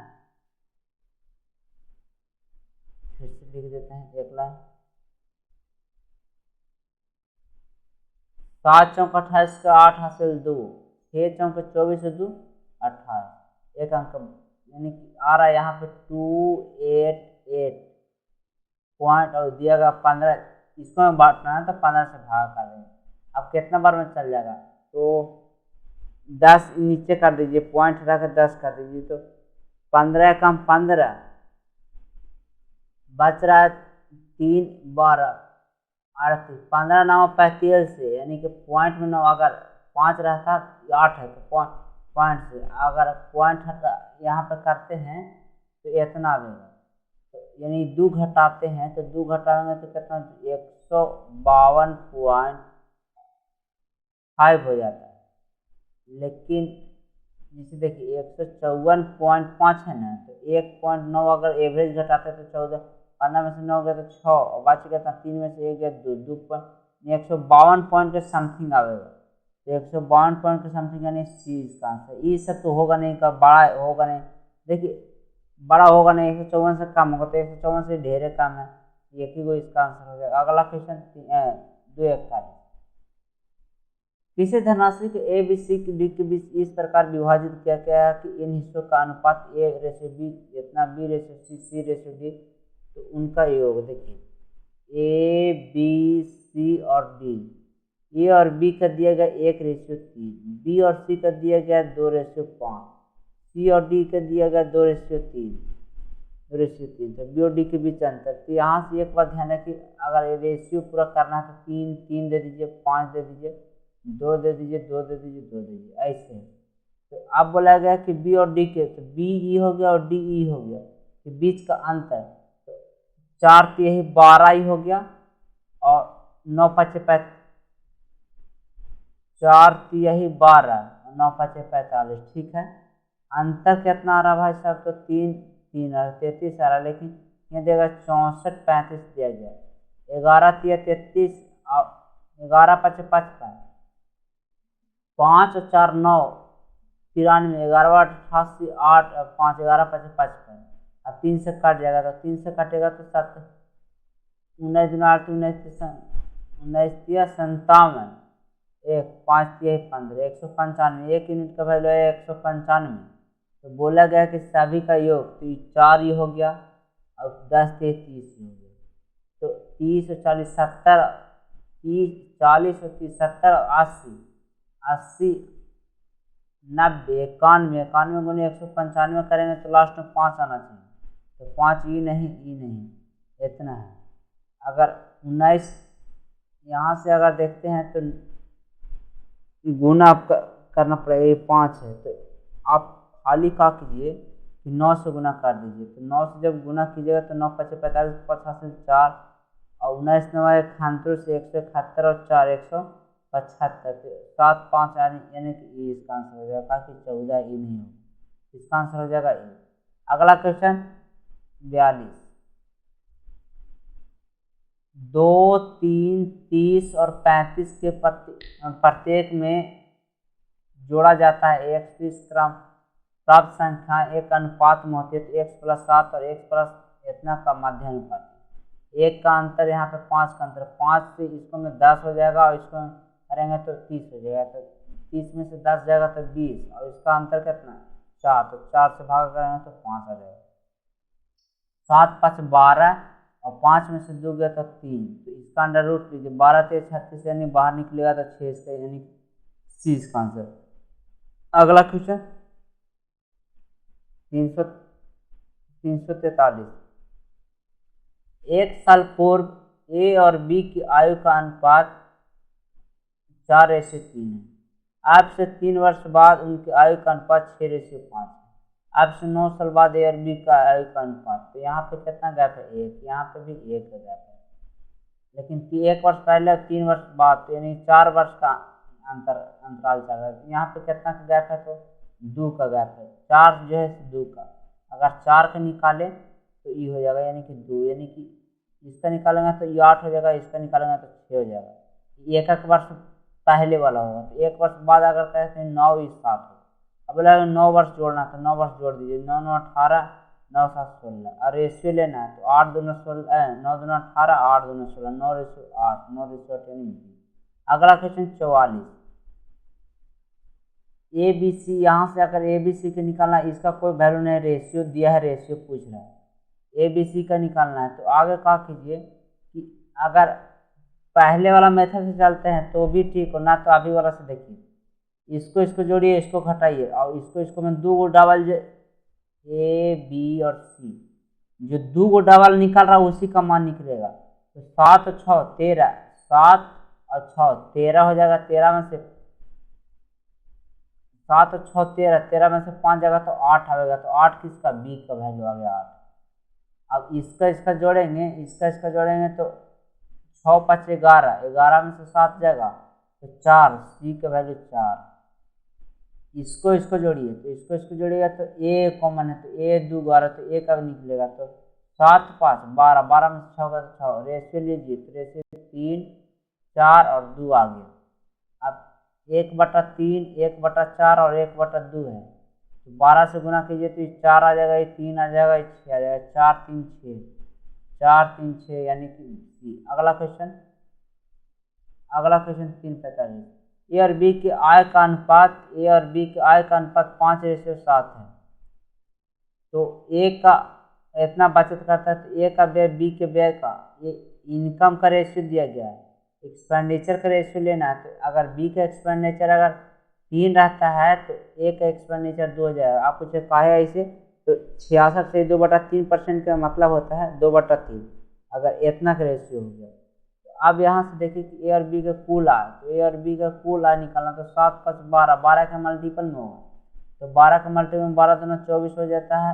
फिर से लिख देते हैं एक लाइन, 7 चौक 28 का 8 हासिल 2, 6 चौक 24 से 2 28, एक अंक यानी कि आ रहा है यहाँ पे 288 पॉइंट और दिया गया 15। इसको में बांटना है तो 15 से भाग कर देंगे। अब कितना बार में चल जाएगा तो 10 नीचे कर दीजिए, पॉइंट हटा कर 10 कर दीजिए तो 15 कम 15 बच रहा है 3 12 38, 15 9 35 से यानी कि पॉइंट में 9 अगर 5 रहता 8 है तो पॉइंट से अगर पॉइंट हटा यहाँ पर करते हैं तो इतना आएगा, तो यानी 2 घटाते हैं तो 2 घटाएंगे तो कितना 152.5 हो जाता है। लेकिन जैसे देखिए 154.5 है ना, तो 1.9 अगर एवरेज घटाते तो 14, 15 में से 9 गया तो 6 और बाकी कहता 3 में से 1 गया 2 पॉइंट 152 पॉइंट के समथिंग आएगा। तो 152 पॉइंट के समथिंग यानी सी इसका आंसर। ये सब तो होगा नहीं, का बड़ा होगा नहीं, देखिए बड़ा होगा नहीं, 154 से कम होगा तो 154 से ढेरे कम है, एक ही को इसका आंसर हो जाएगा। अगला क्वेश्चन 241, किसी धनराशि के ए बी सी डी के बीच इस प्रकार विभाजित किया गया है कि इन हिस्सों का अनुपात A/B जितना B/C C/D, तो उनका योग देखिए ए बी सी और डी, ए और बी का दिया गया 1/3, बी और सी का दिया गया 2/5, सी और डी का दिया गया 2/3, तो बी और डी के बीच अंतर। तो यहाँ से एक बात ध्यान है कि अगर रेशियो पूरा करना है तो 3 दे दीजिए, 5 दे दीजिए, 2 दे दीजिए, 2 दे दीजिए, 2 दे दीजिए, ऐसे। तो अब बोला गया कि बी और डी के, तो बी ई हो गया और डी ई हो गया, तो बीच का अंतर 4 यही 12 ही हो गया और 9 5 5, 4 यही 12 और 9 5 45, ठीक है। अंतर कितना आ रहा भाई साहब, तो 3 3 और 33 आ रहा, लेकिन ये देगा 64 35 दिया गया, 11 33 और 11 5 55, 5 और 4 9 93, 11 88 8 और 5 11 5 55, अब 3 से कट जाएगा तो 3 से कटेगा तो 7 19 19 57, 1 5 15 195, 1 यूनिट का वैल्यू है 195। तो बोला गया कि सभी का योग, तो 4 ये हो गया और 10 30 हो गया, तो 30 और 40 70, 30 40 और 30 70 और 80 80 90 91 91 गुने 195 करेंगे तो लास्ट में 5 आना चाहिए, तो 5 ई नहीं इतना है। अगर 19 यहाँ से अगर देखते हैं तो गुना आप करना पड़ेगा, ये 5 है तो आप खाली का कीजिए कि 9 से गुना कर दीजिए, तो 9 से जब गुना कीजिएगा तो 9 5 45 50 से 4 और 19 9 171 से 171 और 4 175, 7 5 यानी कि इसका आंसर हो जाएगा कि 14 ई नहीं होगा, इसका आंसर हो जाएगा ए। अगला क्वेश्चन 42, 2 3 30 और 35 के प्रत्येक में जोड़ा जाता है x क्रम प्राप्त संख्या एक अनुपात में होती है, तो x + 7 और x + इतना का मध्य अनुपात, 1 का अंतर यहाँ पे 5 का अंतर, 5 से इसको में 10 हो जाएगा और इसको करेंगे तो 30 हो जाएगा, तो 30 में से 10 जाएगा तो 20, और इसका अंतर कितना 4, तो 4 से भाग करेंगे तो 5 आ जाएगा। 7 5 12 और 5 में से 2 गया तो 3, तो इसका अंडर रूट लीजिए, 12 3 36 यानी बाहर निकलेगा तो 6 इसका यानी सी इसका आंसर। अगला क्वेश्चन 343। एक साल पूर्व ए और बी की आयु का अनुपात 4:3 है। आज से 3 वर्ष बाद उनकी आयु का अनुपात 6:5 है। अब से 9 साल बाद ए और बी का आयु का अनुपात, तो यहाँ पे कितना गैप है 1, यहाँ पे भी 1 का गैप है, लेकिन 1 वर्ष पहले और 3 वर्ष बाद, तो यानी 4 वर्ष का अंतराल चल रहा है। यहाँ पे कितना का गैप है, तो 2 का गैप है। 4 जो है 2 का, अगर 4 का निकाले तो ई हो जाएगा यानी कि 2, यानी कि इसका निकालेंगे तो ये 8 हो जाएगा, इसका निकालेंगे तो 6 हो जाएगा। 1 वर्ष पहले वाला होगा, तो 1 वर्ष बाद अगर कहते हैं 9 इस 7 हो, अब बोला 9 वर्ष जोड़ना, तो 9 वर्ष जोड़ दीजिए, 9 9 18 9 7 16, और रेशियो लेना है तो 8 2 16 9 2 18 8 2 16 9:8 9:8 यानी। अगला क्वेश्चन 44। ए बी सी, यहाँ से अगर ए बी सी के निकालना, इसका कोई वैल्यू नहीं, रेशियो दिया है, रेशियो पूछ रहा है, ए बी सी का निकालना है, तो आगे क्या कीजिए कि अगर पहले वाला मेथड से चलते हैं तो भी ठीक हो, ना तो अभी वाला से देखिए, इसको जोड़िए, इसको घटाइए, और इसको में 2 गो डबल ए बी और सी, जो 2 गो डबल निकल रहा है उसी का मान निकलेगा, तो 7 और 6 13, 7 और 6 13 हो जाएगा, 13 में से 7 और 6 13, 13 में से 5 जाएगा तो 8 आएगा, तो 8 किसका बी का वैल्यू आ गया 8। अब इसका जोड़ेंगे जोड़ेंगे तो 6 5 11, 11 में से 7 जाएगा तो 4, सी का वैल्यू 4। इसको जोड़िए, तो इसको जोड़िएगा तो ए कॉमन है, तो ए 2 12, तो ए का निकलेगा, तो 7 5 12, 12 में से 6 का 6, रेशियो लीजिए, तो रेशियो 3 4 और 2 आ गया। अब 1/3 1/4 और 1/2 है, तो 12 से गुना कीजिए तो 4 आ जाएगा, ये 3 आ जाएगा, ये 6 आ जाएगा, 4 3 6 4 3 6 यानी कि। अगला क्वेश्चन 345। ए और बी के आय का अनुपात 5:7 है, तो ए का इतना बचत करता है, तो ए का व्यय बी के व्यय का, ये इनकम का रेशियो दिया गया है, एक्सपेंडिचर का रेशियो लेना है, तो अगर बी का एक्सपेंडिचर अगर 3 रहता है तो ए का एक्सपेंडिचर 2 हो जाएगा। आप पूछे काहे ऐसे, तो 66 से 2/3% का मतलब होता है 2/3, अगर इतना का रेशियो हो गया। तो अब यहाँ से देखिए कि ए और बी का कुल आय, तो ए और बी का कुल आय निकालना, तो 7 5 12, 12 का मल्टीपल में होगा, तो 12 का मल्टीपल में 12 दूना 24 हो जाता है,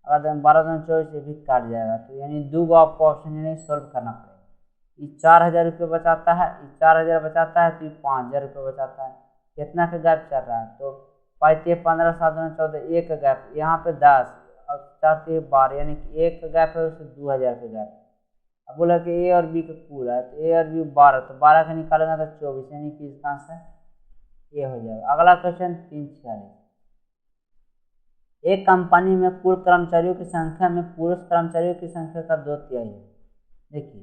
अगर 12 दूना 24 ये भी काट जाएगा, तो यानी 2 गो आपको ऑप्शन यानी सोल्व करना पड़ेगा। ये 4000 रुपये बचाता है, ये 4000 बचाता है, तो ये 5000 रुपये बचाता है। कितना का गैप चल रहा है, तो 5 15 7 14, 1 का गैप, यहाँ पे 10 और 4 12, यानी कि 1 का गैप है, उससे 2000 का गैप। अब बोला कि ए और बी का पूरा है, तो ए और बी 12, तो 12 का निकालेंगे तो 24, यानी कि इसका आंसर ए हो जाएगा। अगला क्वेश्चन 346। एक कंपनी में कुल कर्मचारियों की संख्या में पुरुष कर्मचारियों की संख्या का 2/3 है। देखिए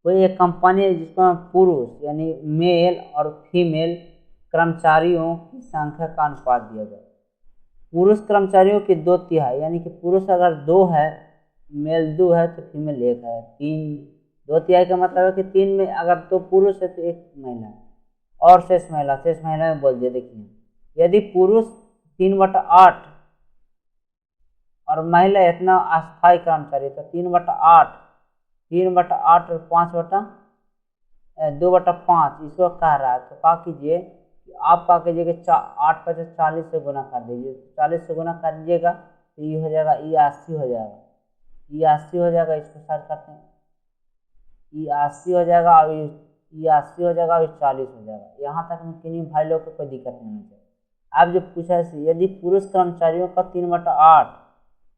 कोई एक कंपनी है जिसमें पुरुष यानी मेल और फीमेल कर्मचारियों की संख्या का अनुपात दिया गया। पुरुष कर्मचारियों की 2/3 यानी कि पुरुष अगर 2 है, मेल 2 है, तो फीमेल 1 है। 2/3 का मतलब है कि 3 में अगर 2 पुरुष है तो 1 महिला है, और शेष महिला में बोल दिया। देखिए यदि पुरुष 3/8 और महिला इतना अस्थायी कर्मचारी, तो 3/8 और 2/5 इसको कह रहा है, तो क्या कीजिए कि आप क्या कीजिएगा 8 5 40 से गुना कर दीजिए, 40 से गुना कर दीजिएगा तो ये हो जाएगा, ये 80 हो जाएगा, ये 80 हो जाएगा। इसको सर्च करते हैं, ये 80 हो जाएगा और ये 80 हो जाएगा और 40 हो जाएगा। यहाँ तक में किन्हीं भाई लोग को कोई दिक्कत नहीं होनी चाहिए। अब जो पूछा है यदि पुरुष कर्मचारियों का 3/8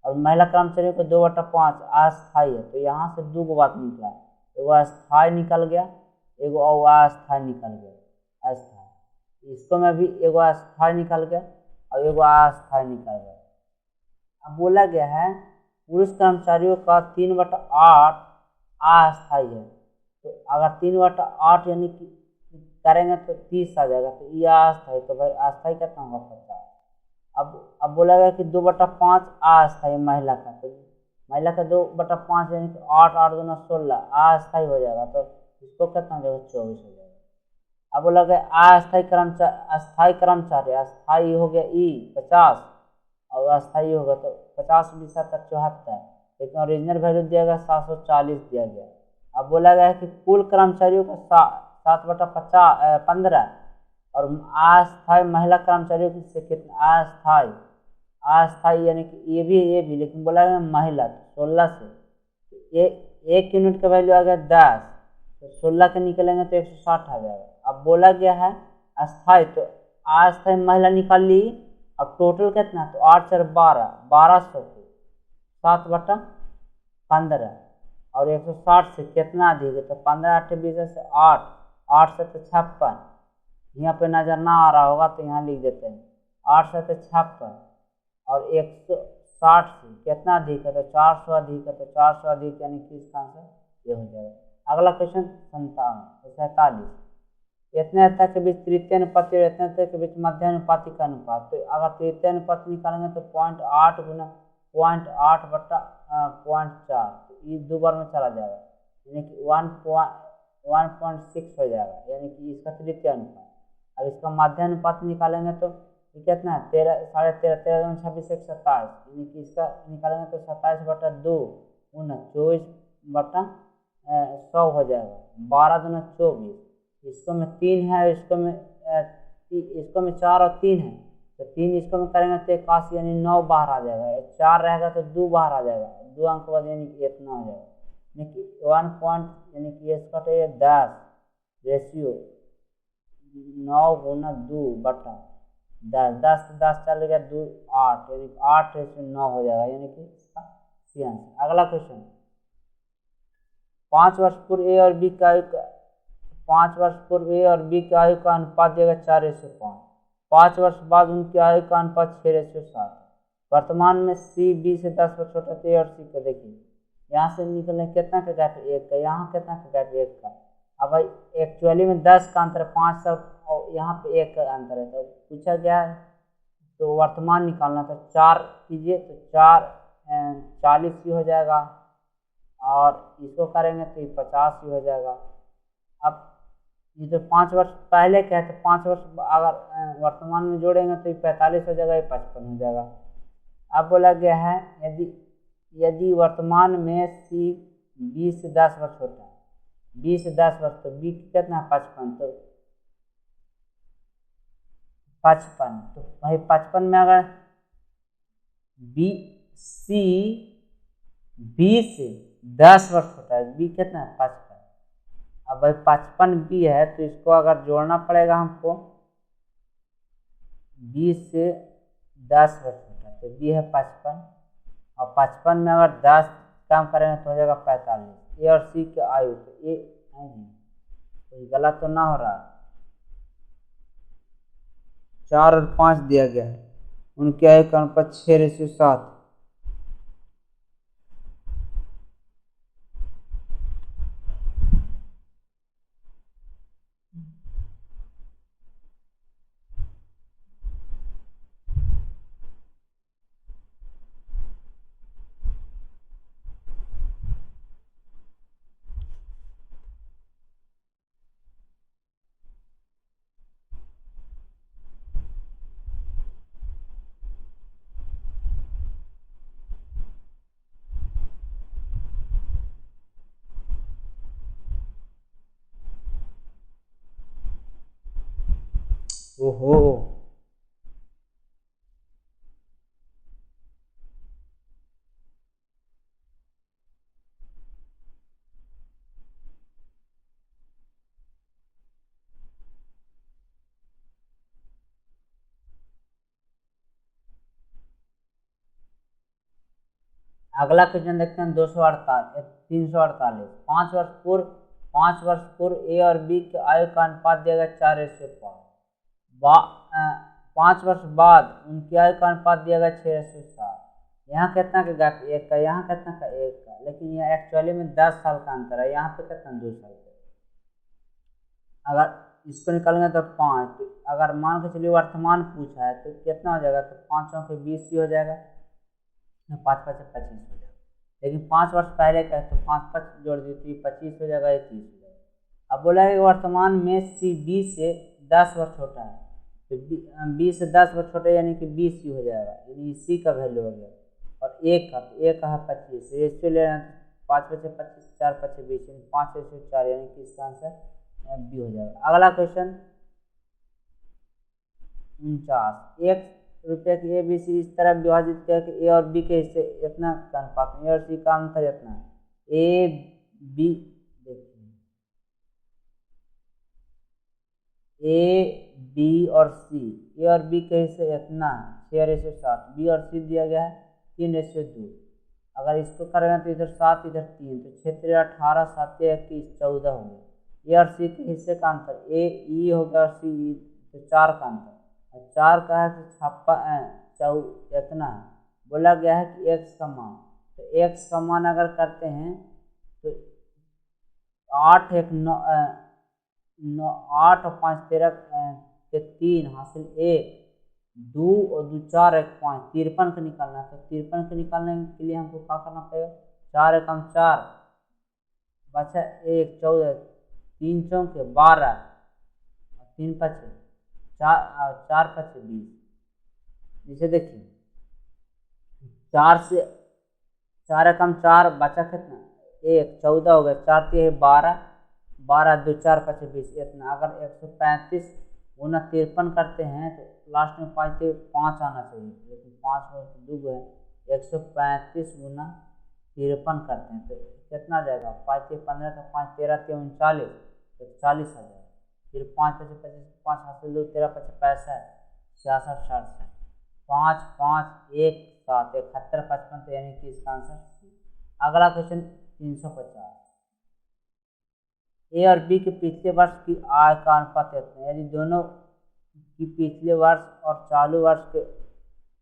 और महिला कर्मचारियों को 2/5 अस्थायी है, तो यहाँ से 2 गो बात निकला, एगो अस्थायी निकल गया, एगो अस्थायी निकल गया। अस्थायी इसको में भी एगो अस्थायी निकल गया और एगो अस्थायी निकल गया। अब बोला गया है पुरुष कर्मचारियों का 3/8 अस्थायी है, तो अगर 3/8 यानी कि करेंगे तो 30 आ जाएगा, तो ये अस्थाई, तो भाई अस्थाई कितना होगा 50। अब बोला कि 2/5 अस्थाई महिला का, तो महिला का 2/5 यानी कि 8, 8 दूना 16 अस्थाई हो जाएगा, तो इसको कितना हो जाएगा 24 हो जाएगा। अब बोला गया अस्थाई कर्मचारी, अस्थाई कर्मचारी, अस्थाई हो गया ई 50 और अस्थाई होगा तो 50 20 तक 74, लेकिन ओरिजिनल वैल्यू दिया गया 740 दिया गया। अब बोला गया है कि कुल कर्मचारियों का 7/15 और अस्थाई महिला कर्मचारियों की से कितना अस्थाई, अस्थाई यानी कि ये भी लेकिन बोला गया महिला, तो 16 से एक यूनिट का वैल्यू आ गया 10, तो 16 के निकलेंगे तो 160 आ जाएगा। अब बोला गया है अस्थाई, तो अस्थाई महिला निकाल ली, अब टोटल कितना, तो 8 4 12, 1200 को 7/15 और 160 से कितना अधिक है, तो 15 8 20 से 8, 8 से 56, यहाँ पे नजर ना आ रहा होगा तो यहाँ लिख देते हैं 8 से 56 और 160 से कितना अधिक है, तो 400 अधिक है, तो 400 अधिक यानी कि इसका आंसर ये हो जाएगा। अगला क्वेश्चन 47, इतने तक के बीच तृतीय अनुपाति और इतने तक के बीच मध्य अनुपाति का अनुपात, तो अगर तृतीय अनुपात निकालेंगे तो 0.8 गुना 0.8 बटा 0.4, तो ये 2 बार में चला जाएगा यानी कि 1.6 हो जाएगा, यानी कि इसका तृतीय अनुपात। अब इसका मध्य अनुपात निकालेंगे तो ये कितना है 13, 13.5, 13 26 1 27, यानी कि इसका निकालेंगे तो 27/2 गुना 24/100 हो जाएगा, 12 दूना 24, इसको में 3 है, इसको में 4 और 3 है, तो 3 इसको में करेंगे तो 81 यानी 9 बाहर आ जाएगा, 4 रहेगा तो 2 बाहर आ जाएगा, 2 अंक बाद यानी कि इतना हो जाएगा, यानी कि 1 पॉइंट यानी कि इसका तो ये 10 रेशियो 9 गुना 2 बटा 10, 10 से 10 चल गया 2 8, यानी 8:9 हो जाएगा, यानी कि इसका सी आंसर। अगला क्वेश्चन 5 वर्ष पूर्व ए और बी का आयु 5 वर्ष पूर्व ए और बी की आयु का अनुपात देगा 4:5, 5 वर्ष बाद उनकी आयु का अनुपात 6:7, वर्तमान में सी बी से 10 वर्ष छोटा, तो ए और सी का देखिए यहाँ से निकलने कितना का गैप 1 का, यहाँ कितना का गैप 1 का। अब भाई एक्चुअली में 10 का अंतर है, 5 साल और यहाँ पे 1 का अंतर है, तो पूछा गया है तो वर्तमान निकालना, तो 4 कीजिए तो 4 40 ही हो जाएगा और इसको करेंगे तो ये 50 ही हो जाएगा। अब ये तो 5 वर्ष पहले का है, तो 5 वर्ष अगर वर्तमान में जोड़ेंगे तो ये 45 हो जाएगा, ये 55 हो जाएगा। अब बोला गया है यदि वर्तमान में सी 20 से 10 वर्ष छोटा है, 20 से 10 वर्ष, तो बी कितना है 55, तो 55, तो भाई 55 में अगर बी सी 20 से 10 वर्ष छोटा है, बी कितना है 55, अब भाई 55 बी है तो इसको अगर जोड़ना पड़ेगा हमको 20 से 10 वर्ष छोटा है, तो बी है 55 और 55 में अगर 10 काम करेंगे तो हो जाएगा 45। ए और सी के आयु, तो ए तो गलत तो ना हो रहा, 4 और 5 दिया गया है, उनकी आयु का अनुपात 6:7। ओहो, अगला क्वेश्चन देखते हैं 248 348, 5 वर्ष पूर्व ए और बी के आयु का अनुपात दिया 4:5, 5 वर्ष बाद उनकी आयु का अनुपात दिया 6:7, यहाँ कितना का गैप 1 का, यहाँ कितना का 1 का, लेकिन यह एक्चुअली में 10 साल का अंतर है, यहाँ पे कितना 2 साल का। अगर इसको निकालेंगे तो 5, तो अगर मान के चलिए वर्तमान पूछा है तो कितना हो जाएगा, तो 5 चौके 20 ही हो जाएगा, 5 5 25 हो जाएगा। लेकिन 5 वर्ष पहले का है तो 5 5 जोड़ दी तो 25 हो जाएगा, ये 30 हो जाएगा। अब बोला है वर्तमान में सी 20 से 10 वर्ष छोटा है, तो 20 से 10 वर्ष छोटा यानी कि 20 ही हो जाएगा, यानी सी का वैल्यू हो गया। और एक का है 25, रेशियो ले रहे हैं 5 5 25, 4 5 20, 5:4 यानी कि इसका आंसर बी हो जाएगा। अगला क्वेश्चन 49, 1 रुपये की ए बी सी इस तरह विभाजित किया कि ए और बी के हिस्से इतना का अनुपात में, ए और सी का अंतर इतना है। ए बी देखिए, ए बी और सी, ए और बी के हिस्से इतना है 6:7, बी और सी दिया गया है 3:2। अगर इसको करेंगे तो इधर 7 इधर 3, तो 6 18 7 21 14 हो गया। ए और सी के हिस्से का अंतर, ए ई हो गया और सी ई, तो 4 का अंतर, और 4 का है तो 56 इतना है। बोला गया है कि x का मान, तो x का मान अगर करते हैं तो 8 1 9 8 और 5 13 के 3 हासिल 1, 2 और 2 4 1 5, 53 का निकालना है। तो 53 के निकालने के लिए हमको क्या करना पड़ेगा, 4 1 4 बचा 1 14, 3 चौके 12, 3 5 4 5 20। जिसे देखिए 4 से 4 1 4 बचा कितना, 1 14 हो गया, 4 3 12, 12 2 4 5 20 इतना। अगर 135 गुना 53 करते हैं तो लास्ट में 5 आना चाहिए, लेकिन 5 में 2 है, 135 गुना 53 करते हैं तो कितना आ जाएगा, 5 15 तो 5 13 39, तो 40 आ जाएगा। फिर 5 5 25 5 हासिल 2 13 5 65 66 67, 5 5 1 7 71 55, तो यानी कि इसका आंसर सी। अगला क्वेश्चन 350, ए और बी के पिछले वर्ष की आय का अनुपात इतना, यदि दोनों की पिछले वर्ष और चालू वर्ष के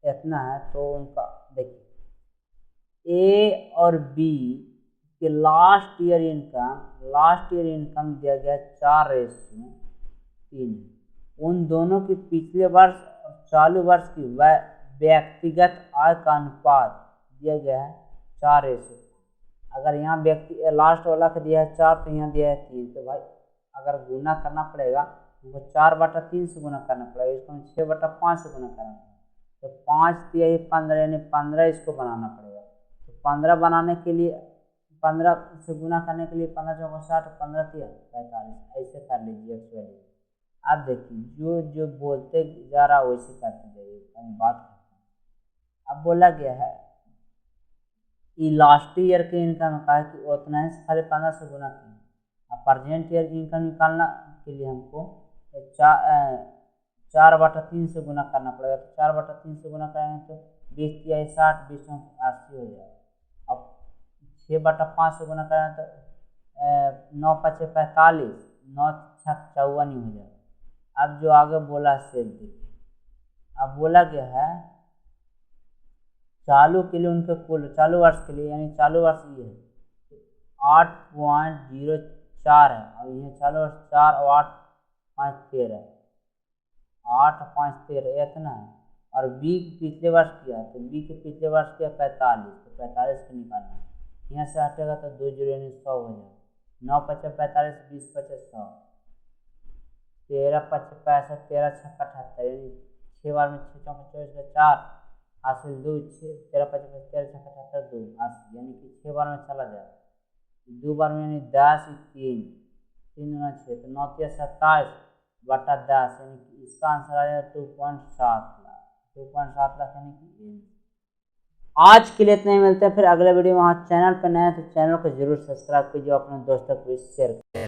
इतना है तो उनका देखिए, ए और बी के लास्ट ईयर इनकम दिया गया 4:3, उन दोनों की पिछले वर्ष और चालू वर्ष की व्यक्तिगत आय का अनुपात दिया गया है 4:3। अगर यहाँ व्यक्ति लास्ट वाला का दिया है 4 तो यहाँ दिया है 3, तो भाई अगर गुना करना पड़ेगा तो 4/3 से गुना करना पड़ेगा, इसको 6/5 से गुना करना पड़ेगा, तो 5 दिया ही 15 यानी 15 इसको बनाना पड़ेगा। तो 15 बनाने के लिए 15 से गुना करने के लिए 15 चौका 60, 15 3 45, ऐसे कर लीजिए एक्चुअली। अब देखिए जो बोलते जा रहा वैसे करते जाइए, बात करते हैं। अब बोला गया है लास्ट ईयर के इनकम का है कि उतना है खाली 15 से गुना किया। अब प्रेजेंट ईयर की इनकम निकालना के लिए हमको 4/3 से गुना करना पड़ेगा, तो 4/3 से गुना करेंगे तो 20 3 60, 20 80 हो जाएगा। अब 6/5 से गुना करेंगे तो 9 5 45, 9 6 54 ही हो जाएगा। अब जो आगे बोला से देखिए, अब बोला गया है चालू के लिए उनके कुल चालू वर्ष के लिए, यानी चालू वर्ष ये है 8.04 है, और ये चालू वर्ष 4 और 8 5 13 है, 8 5 13 इतना है। और बी पिछले वर्ष किया है, तो बी के पिछले वर्ष किया 45, तो 45 को निकालना है, यहाँ से हटेगा तो 2 0 यानी 100 हो जाएगा। 9 5 45, 20 5 100, 13 5 65, 13 6 78, यानी 6 बार में 6 चौके 24 4 हासिल 2 6 13 5 13 6 78 2 हासिल, यानी कि 6 बार में चला जाएगा, 2 बार में यानी 10 3 3 गुना 6, तो 9 3 27/10, यानी कि इसका आंसर आ जाएगा 2.7 लाख, 2.7 लाख यानी कि। आज के लिए इतना ही, मिलते हैं फिर अगले वीडियो में। वहाँ चैनल पर नए हैं तो चैनल को जरूर सब्सक्राइब कीजिए, अपने दोस्तों को शेयर करें।